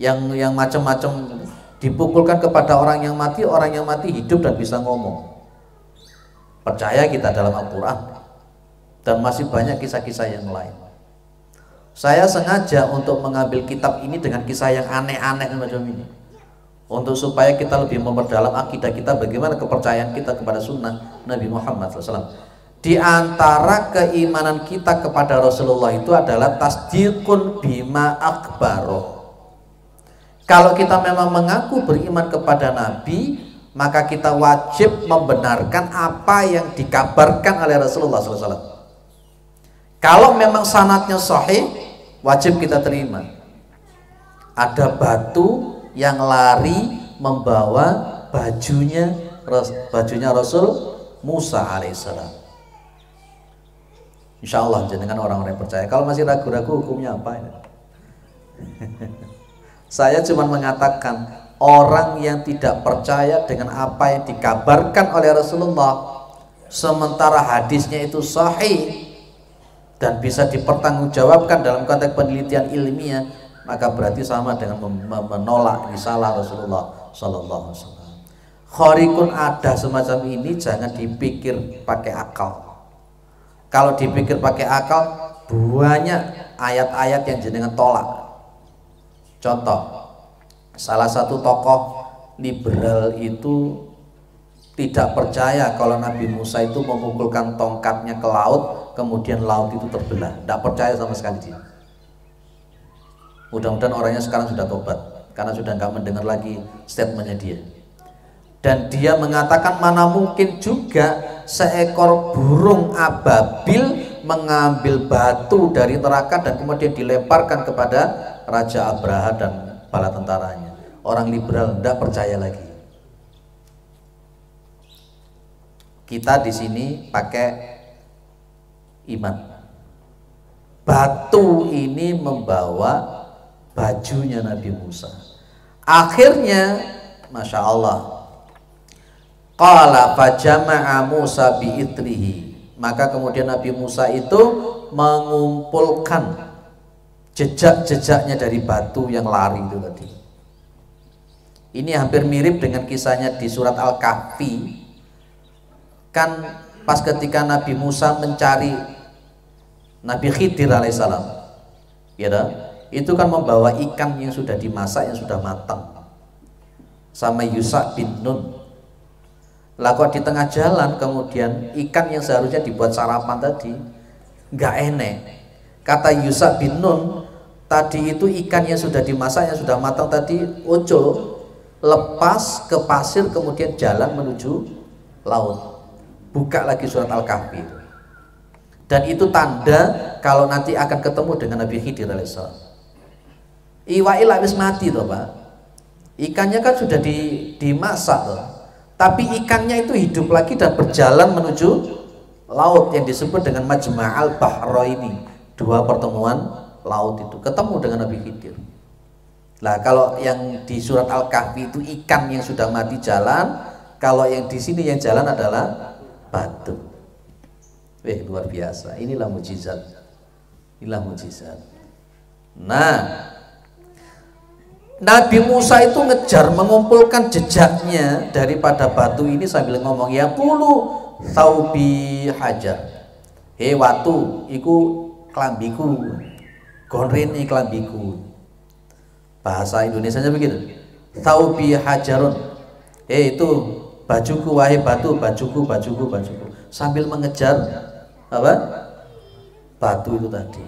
yang macam-macam dipukulkan kepada orang yang mati hidup dan bisa ngomong. Percaya kita dalam Al-Quran, dan masih banyak kisah-kisah yang lain. Saya sengaja untuk mengambil kitab ini dengan kisah yang aneh-aneh macam ini, untuk supaya kita lebih memperdalam akidah kita, bagaimana kepercayaan kita kepada sunnah Nabi Muhammad SAW. Di antara keimanan kita kepada Rasulullah itu adalah tasdiqun bima akbaroh. Kalau kita memang mengaku beriman kepada Nabi, maka kita wajib membenarkan apa yang dikabarkan oleh Rasulullah SAW. Kalau memang sanadnya sahih, wajib kita terima. Ada batu yang lari membawa bajunya Rasul Musa alaihissalam. Insya Allah jenengan orang-orang yang percaya. Kalau masih ragu-ragu hukumnya apa ini? Saya cuma mengatakan orang yang tidak percaya dengan apa yang dikabarkan oleh Rasulullah, sementara hadisnya itu sahih dan bisa dipertanggungjawabkan dalam konteks penelitian ilmiah, maka berarti sama dengan menolak risalah Rasulullah Sallallahu Alaihi Wasallam. Khorikun ada semacam ini jangan dipikir pakai akal. Kalau dipikir pakai akal, banyak ayat-ayat yang jenengan tolak. Contoh, salah satu tokoh liberal itu tidak percaya kalau Nabi Musa itu memukulkan tongkatnya ke laut, kemudian laut itu terbelah. Tidak percaya sama sekali dia. Mudah-mudahan orangnya sekarang sudah tobat, karena sudah nggak mendengar lagi statementnya dia. Dan dia mengatakan mana mungkin juga seekor burung ababil mengambil batu dari neraka dan kemudian dilemparkan kepada Raja Abraha dan bala tentaranya. Orang liberal tidak percaya lagi. Kita di sini pakai iman. Batu ini membawa bajunya Nabi Musa. Akhirnya, masya Allah, qala fajama'a Musa bi'itrihi, maka kemudian Nabi Musa itu mengumpulkan jejak-jejaknya dari batu yang lari itu tadi. Ini hampir mirip dengan kisahnya di surat Al-Kahfi. Kan pas ketika Nabi Musa mencari Nabi Khidir alaihissalam, ya dah, itu kan membawa ikan yang sudah dimasak, yang sudah matang, sama Yusha bin Nun. Lah kok di tengah jalan kemudian ikan yang seharusnya dibuat sarapan tadi nggak enak. Kata Yusha bin Nun, tadi itu ikan yang sudah dimasak, yang sudah matang tadi ojo lepas ke pasir kemudian jalan menuju laut. Buka lagi surat Al-Kahfi, dan itu tanda kalau nanti akan ketemu dengan Nabi Khidir alaihissalam. Iwa'il habis mati toh Pak, ikannya kan sudah dimasak toh, tapi ikannya itu hidup lagi dan berjalan menuju laut yang disebut dengan Majma'al Bahraini, dua pertemuan laut itu ketemu dengan Nabi Khidir. Nah kalau yang di surat Al-Kahfi itu ikan yang sudah mati jalan, kalau yang di sini yang jalan adalah batu. Luar biasa. Inilah mujizat. Inilah mujizat. Nah, Nabi Musa itu ngejar mengumpulkan jejaknya daripada batu ini sambil ngomong ya pulu thaubi hajar. He watu iku klambiku. Gonrene klambiku. Bahasa Indonesianya begitu. Thaubi hajarun. Itu bajuku wahai batu, bajuku, bajuku, bajuku. Sambil mengejar apa? Batu itu tadi.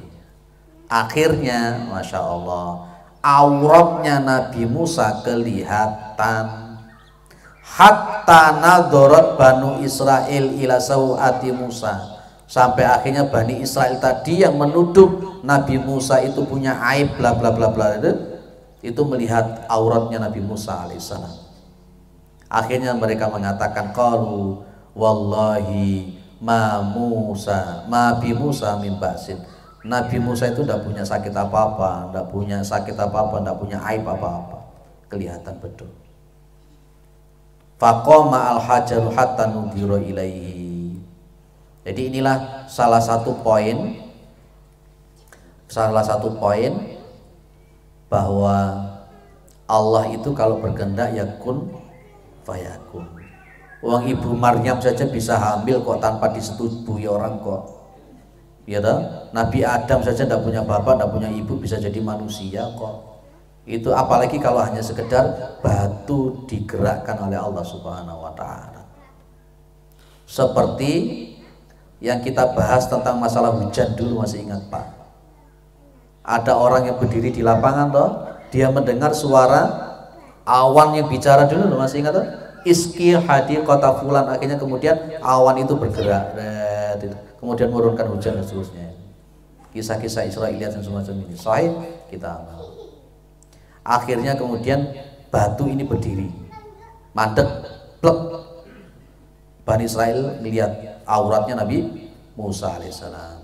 Akhirnya, masya Allah, auratnya Nabi Musa kelihatan. Hatta nadorot Banu Israel ila sawati Musa, sampai akhirnya Bani Israel tadi yang menuduh Nabi Musa itu punya aib bla bla bla bla itu melihat auratnya Nabi Musa alaihissalam. Akhirnya mereka mengatakan qalu wallahi ma Musa ma bi Musa min ba'sin. Nabi Musa itu tidak punya sakit apa-apa, tidak punya sakit apa-apa, tidak punya aib apa-apa. Kelihatan betul. Faqama al-hajaru hatta nudhira ilaihi. Jadi inilah salah satu poin bahwa Allah itu kalau berkehendak ya kun fayakun. Uang Ibu Maryam saja bisa hamil kok tanpa disetujui orang kok. Ya toh? Nabi Adam saja tidak punya bapak, tidak punya ibu bisa jadi manusia kok. Itu apalagi kalau hanya sekedar batu digerakkan oleh Allah Subhanahu wa ta'ala. Seperti yang kita bahas tentang masalah hujan dulu, masih ingat Pak? Ada orang yang berdiri di lapangan toh, dia mendengar suara awan yang bicara dulu, masih ingat toh? Iski hadi kota fulan, akhirnya kemudian awan itu bergerak, kemudian menurunkan hujan dan seterusnya. Kisah-kisah Israiliyat dan semacam ini sahih kita amal. Akhirnya kemudian batu ini berdiri, mandek, plek. Bani Israel melihat auratnya Nabi Musa alaihissalam.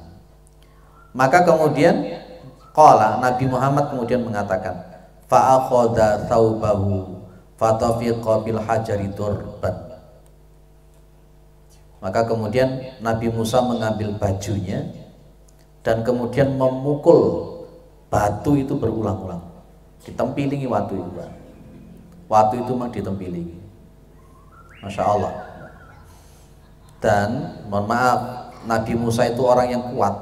Maka kemudian qala, Nabi Muhammad kemudian mengatakan, fa akhadha thawbahu fatafiqa bil hajari durban. Maka kemudian Nabi Musa mengambil bajunya dan kemudian memukul batu itu berulang-ulang. Ditempilingi waktu itu, Pak. Waktu itu memang ditempilingi. Masya Allah. Dan mohon maaf, Nabi Musa itu orang yang kuat.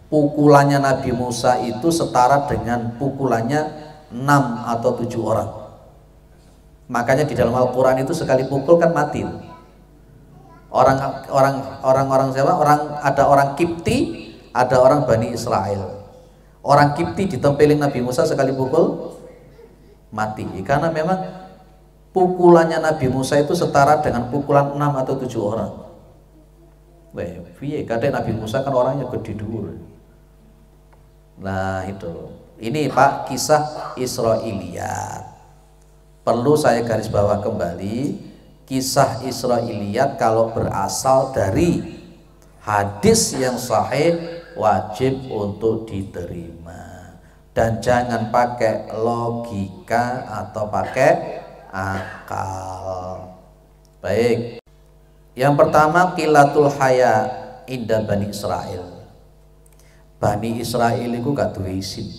Pukulannya Nabi Musa itu setara dengan pukulannya 6 atau 7 orang. Makanya di dalam Al-Quran itu sekali pukul kan mati. Orang siapa? Ada orang Kipti, ada orang Bani Israel. Orang Kipti ditempelin Nabi Musa sekali pukul mati, karena memang pukulannya Nabi Musa itu setara dengan pukulan 6 atau 7 orang. Kadang Nabi Musa kan orangnya gede dhuwur. Nah itu, ini Pak, kisah Israiliyat. Perlu saya garis bawah kembali, kisah Israiliyat kalau berasal dari hadis yang sahih wajib untuk diterima, dan jangan pakai logika atau pakai akal. Baik, yang pertama qillatul haya inda Bani Israel. Bani Israel itu gak duwe isin.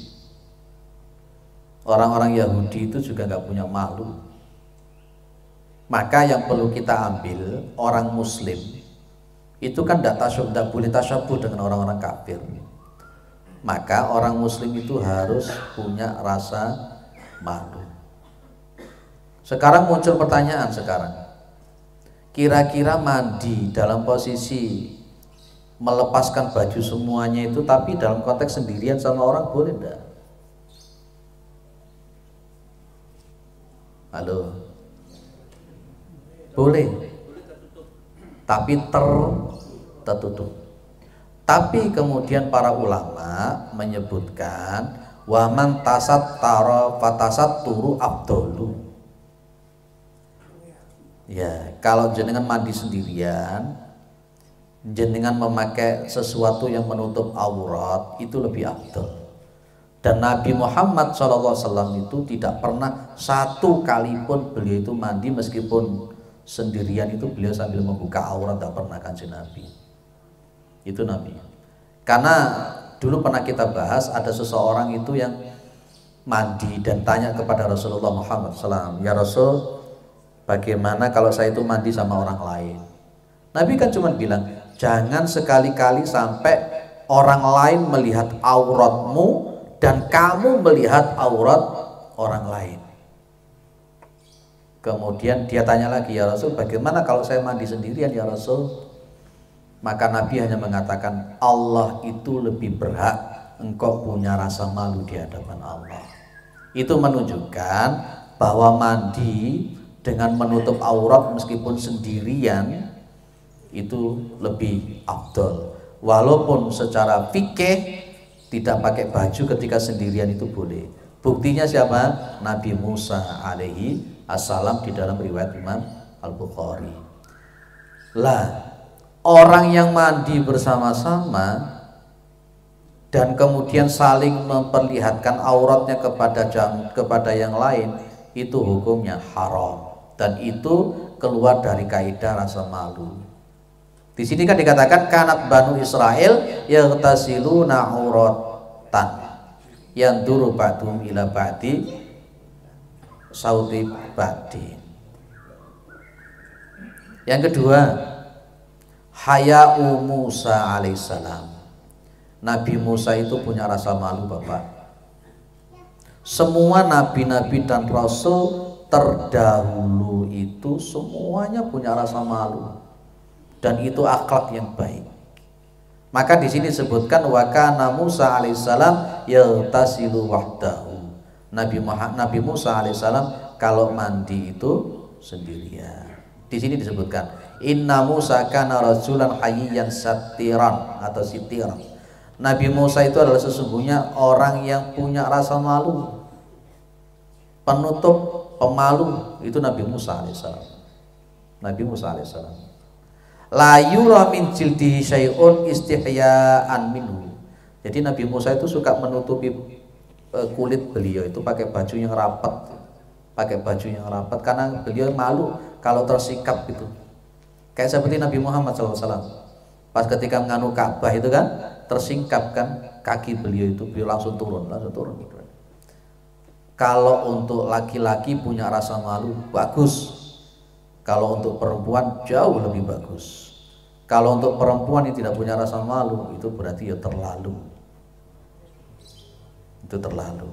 Orang-orang Yahudi itu juga gak punya malu. Maka yang perlu kita ambil, orang Muslim itu kan tidak boleh tasyabuh dengan orang-orang kafir. Maka orang Muslim itu harus punya rasa malu. Sekarang muncul pertanyaan sekarang, kira-kira mandi dalam posisi melepaskan baju semuanya itu, tapi dalam konteks sendirian sama orang, boleh enggak? Halo? Boleh, tapi tertutup. Tapi kemudian para ulama menyebutkan waman tasattara fatasatturu afdalu. Ya, kalau jenengan mandi sendirian, jenengan memakai sesuatu yang menutup aurat itu lebih afdal. Dan Nabi Muhammad SAW itu tidak pernah satu kali pun beliau itu mandi meskipun sendirian itu beliau sambil membuka aurat, tidak pernah kanjeng Nabi. Itu Nabi. Karena dulu pernah kita bahas, ada seseorang itu yang mandi dan tanya kepada Rasulullah Muhammad SAW, ya Rasul, bagaimana kalau saya itu mandi sama orang lain? Nabi kan cuma bilang, jangan sekali-kali sampai orang lain melihat auratmu dan kamu melihat aurat orang lain. Kemudian dia tanya lagi, ya Rasul, bagaimana kalau saya mandi sendirian ya Rasul? Maka Nabi hanya mengatakan, Allah itu lebih berhak engkau punya rasa malu di hadapan Allah. Itu menunjukkan bahwa mandi dengan menutup aurat meskipun sendirian itu lebih afdol. Walaupun secara fikih tidak pakai baju ketika sendirian itu boleh. Buktinya siapa? Nabi Musa alaihi assalam di dalam riwayat Imam Al-Bukhari. Lah, orang yang mandi bersama-sama dan kemudian saling memperlihatkan auratnya kepada yang lain, itu hukumnya haram dan itu keluar dari kaidah rasa malu. Di sini kan dikatakan kanat banu Israel yaghtasiluna auratan yanduru ba'dhum ila ba'di sauti ba'di. Yang kedua, haya'u Musa alaihissalam. Nabi Musa itu punya rasa malu, Bapak. Semua nabi-nabi dan rasul terdahulu itu semuanya punya rasa malu, dan itu akhlak yang baik. Maka di sini disebutkan wa kana Musa alaihissalam yaghtasilu wahdahu. Nabi Musa alaihissalam kalau mandi itu sendirian. Di sini disebutkan inna Musa kana rajulan hayyan satiran atau sitiran. Nabi Musa itu adalah sesungguhnya orang yang punya rasa malu, penutup, pemalu. Itu Nabi Musa alaihissalam. Nabi Musa alaihissalam. La yura min jildihi syai'un istihya'an minhu. Jadi Nabi Musa itu suka menutupi kulit beliau itu pakai baju yang rapat, karena beliau malu kalau tersikap gitu. Kayak seperti Nabi Muhammad SAW pas ketika menganu Ka'bah itu kan tersingkap kan kaki beliau itu, beliau langsung turun gitu. Kalau untuk laki-laki punya rasa malu bagus, kalau untuk perempuan jauh lebih bagus. Kalau untuk perempuan yang tidak punya rasa malu itu berarti ya terlalu. Itu terlalu.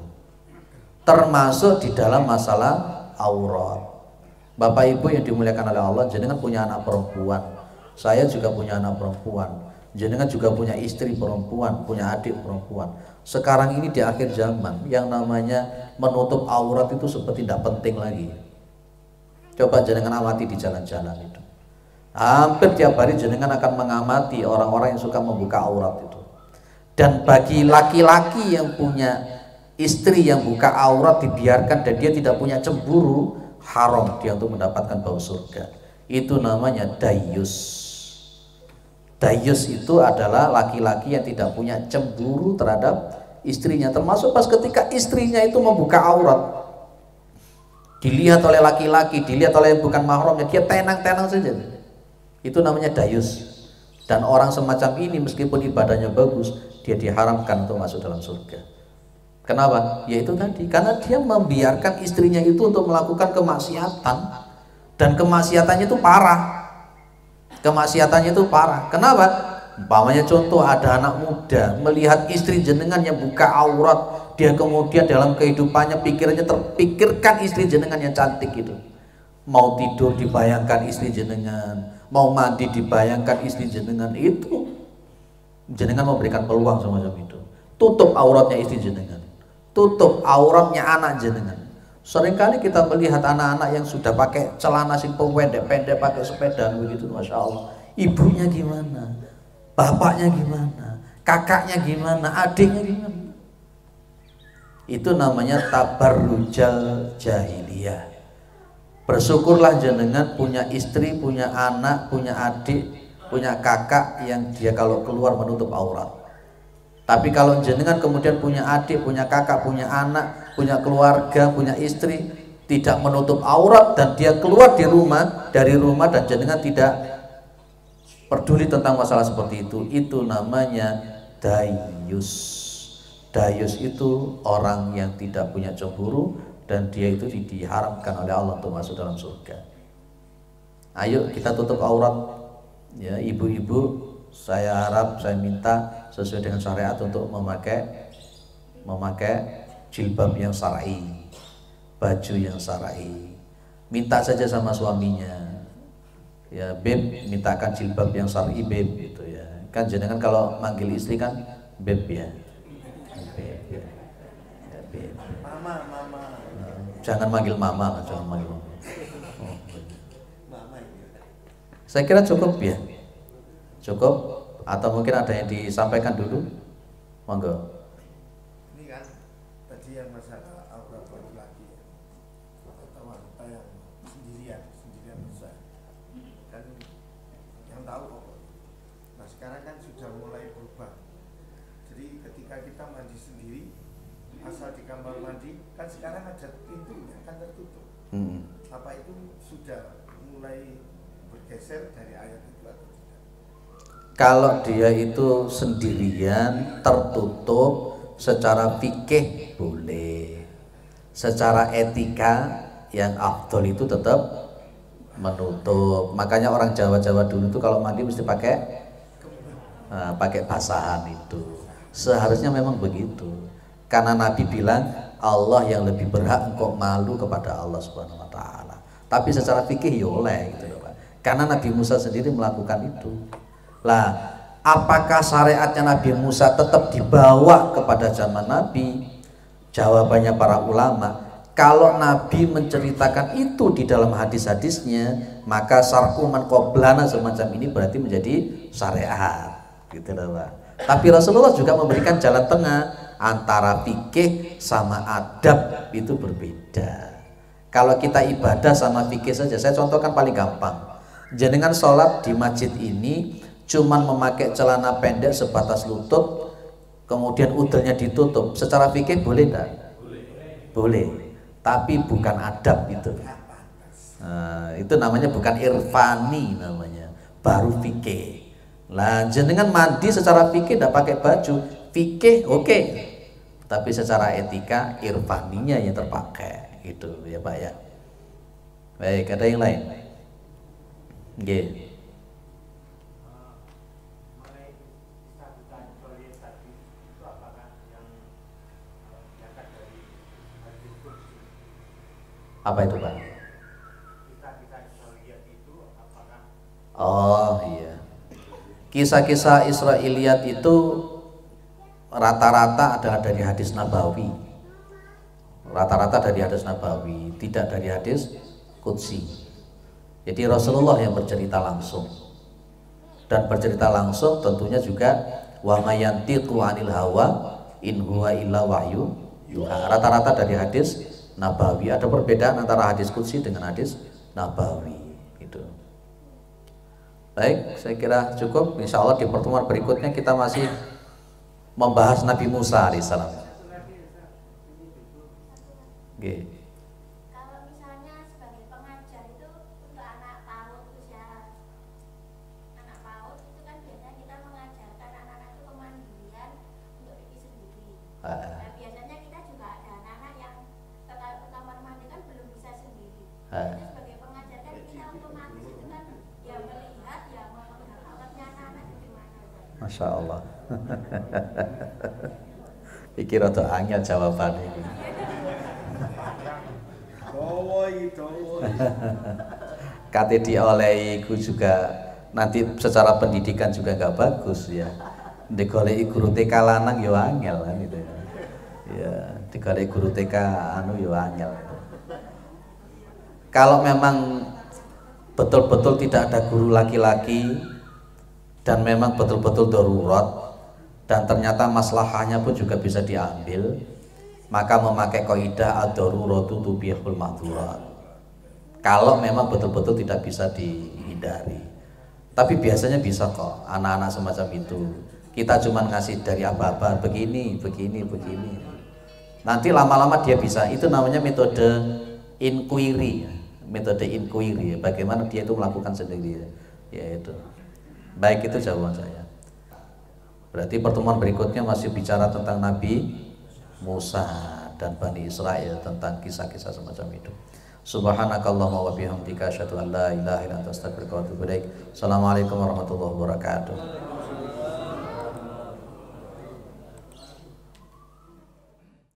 Termasuk di dalam masalah aurat. Bapak Ibu yang dimuliakan oleh Allah, jenengan punya anak perempuan, saya juga punya anak perempuan, jenengan juga punya istri perempuan, punya adik perempuan. Sekarang ini di akhir zaman yang namanya menutup aurat itu seperti tidak penting lagi. Coba jenengan amati di jalan-jalan itu. Hampir tiap hari jenengan akan mengamati orang-orang yang suka membuka aurat itu. Dan bagi laki-laki yang punya istri yang buka aurat dibiarkan dan dia tidak punya cemburu, haram dia untuk mendapatkan bau surga. Itu namanya dayus. Dayus itu adalah laki-laki yang tidak punya cemburu terhadap istrinya, termasuk pas ketika istrinya itu membuka aurat, dilihat oleh laki-laki, dilihat oleh yang bukan mahramnya, dia tenang-tenang saja. Itu namanya dayus. Dan orang semacam ini meskipun ibadahnya bagus, dia diharamkan untuk masuk dalam surga. Kenapa? Yaitu tadi, karena dia membiarkan istrinya itu untuk melakukan kemaksiatan, dan kemaksiatannya itu parah. Kemaksiatannya itu parah. Kenapa? Umpamanya contoh, ada anak muda melihat istri jenengan yang buka aurat, dia kemudian dalam kehidupannya pikirannya terpikirkan istri jenengan yang cantik itu. Mau tidur dibayangkan istri jenengan, mau mandi dibayangkan istri jenengan. Itu jenengan memberikan peluang semacam itu. Tutup auratnya istri jenengan, tutup auratnya anak jenengan. Seringkali kita melihat anak-anak yang sudah pakai celana sing pendek-pendek, pakai sepeda begitu, masya Allah. Ibunya gimana, bapaknya gimana, kakaknya gimana, adiknya gimana. Itu namanya tabarrujal jahiliyah. Bersyukurlah jenengan punya istri, punya anak, punya adik, punya kakak yang dia kalau keluar menutup aurat. Tapi kalau jenengan kemudian punya adik, punya kakak, punya anak, punya keluarga, punya istri, tidak menutup aurat dan dia keluar dari rumah dan jenengan tidak peduli tentang masalah seperti itu namanya dayus. Dayus itu orang yang tidak punya cemburu dan dia itu diharamkan oleh Allah untuk masuk dalam surga. Ayo kita tutup aurat ya ibu-ibu. Saya harap, saya minta sesuai dengan syariat untuk memakai jilbab yang syar'i. baju yang syar'i. Minta saja sama suaminya, ya beb, mintakan jilbab yang syar'i beb, gitu ya. Kan jenengan kalau manggil istri kan beb ya, beb ya, ya beb. Mama. Jangan manggil mama, jangan manggil mama. Oh. Saya kira cukup ya, cukup. Atau mungkin ada yang disampaikan dulu, monggo. Ini kan tadi yang masalah aurat laki-laki atau wanita yang sendirian besar kan yang tahu kok. Nah sekarang kan sudah mulai berubah. Jadi ketika kita mandi sendiri, asal di kamar mandi kan sekarang ada pintunya kan tertutup. Apa itu sudah mulai bergeser dari ayat itu atau tidak? Kalau dia itu sendirian tertutup, secara fikih boleh, secara etika yang afdol itu tetap menutup. Makanya orang Jawa-Jawa dulu itu kalau mandi mesti pakai basahan itu. Seharusnya memang begitu, karena Nabi bilang Allah yang lebih berhak engkau malu kepada Allah Subhanahu Wa Taala. Tapi secara fikih ya oleh gitu loh Pak, karena Nabi Musa sendiri melakukan itu. Lah, apakah syariatnya Nabi Musa tetap dibawa kepada zaman Nabi? Jawabannya para ulama, kalau Nabi menceritakan itu di dalam hadis-hadisnya, maka syar'u man qablana semacam ini berarti menjadi syariat, gitu loh Pak. Tapi Rasulullah juga memberikan jalan tengah antara fikih sama adab, itu berbeda. Kalau kita ibadah sama fikih saja, saya contohkan paling gampang. Jenengan sholat di masjid ini cuman memakai celana pendek sebatas lutut, kemudian udelnya ditutup, secara fikih boleh enggak? Boleh, tapi bukan adab itu. Itu namanya bukan irfani, namanya baru fikih. Lah jenengan mandi secara fikih enggak pakai baju, fikih oke. Tapi secara etika irfaninya yang terpakai, gitu ya Pak ya. Baik, ada yang lain? Nggih. Apa itu Pak? Oh iya, kisah-kisah Israiliyat itu rata-rata adalah dari hadis Nabawi. Rata-rata dari hadis Nabawi, tidak dari hadis Qudsi. Jadi Rasulullah yang bercerita langsung, dan bercerita langsung tentunya juga wa mayantiqu 'anil hawa in huwa illa wahyu yuha. Rata-rata dari hadis Nabawi. Ada perbedaan antara hadis Qudsi dengan hadis Nabawi gitu. Baik, saya kira cukup. Insya Allah di pertemuan berikutnya kita masih membahas Nabi Musa alaihissalam. Okay. Kalau misalnya sebagai pengajar itu untuk anak PAUD, usia anak PAUD itu kan biasanya kita mengajarkan anak-anak itu kemandirian untuk diri sendiri. Nah, biasanya kita juga ada anak-anak yang setelah ke kamar mandi kan belum bisa sendiri. Itu sebagai pengajar kan kita otomatis itu kan ya melihat ya memegang alatnya anak-anak itu gimana. Masya Allah. Pikir atau angel jawabannya ini. Kate diolehi juga nanti secara pendidikan juga nggak bagus ya. Digoleki guru TK lanang yo angel kan itu ya. Ya, digoleki guru TK anu yo angel. Kalau memang betul-betul tidak ada guru laki-laki dan memang betul-betul darurat dan ternyata maslahahnya pun juga bisa diambil, maka memakai kaidah ad-daruratu tubihul mahdhurat. Kalau memang betul-betul tidak bisa dihindari. Tapi biasanya bisa kok anak-anak semacam itu. Kita cuma ngasih dari apa-apa begini. Nanti lama-lama dia bisa. Itu namanya metode inquiry. Metode inquiry. Bagaimana dia itu melakukan sendiri. Ya itu. Baik, itu jawaban saya. Berarti pertemuan berikutnya masih bicara tentang Nabi Musa dan Bani Israel, tentang kisah-kisah semacam itu. Subhanakallahumma wa bihamdika asyhadu an la ilaha illa anta astaghfiruka wa atubu ilaik. Assalamualaikum warahmatullahi wabarakatuh.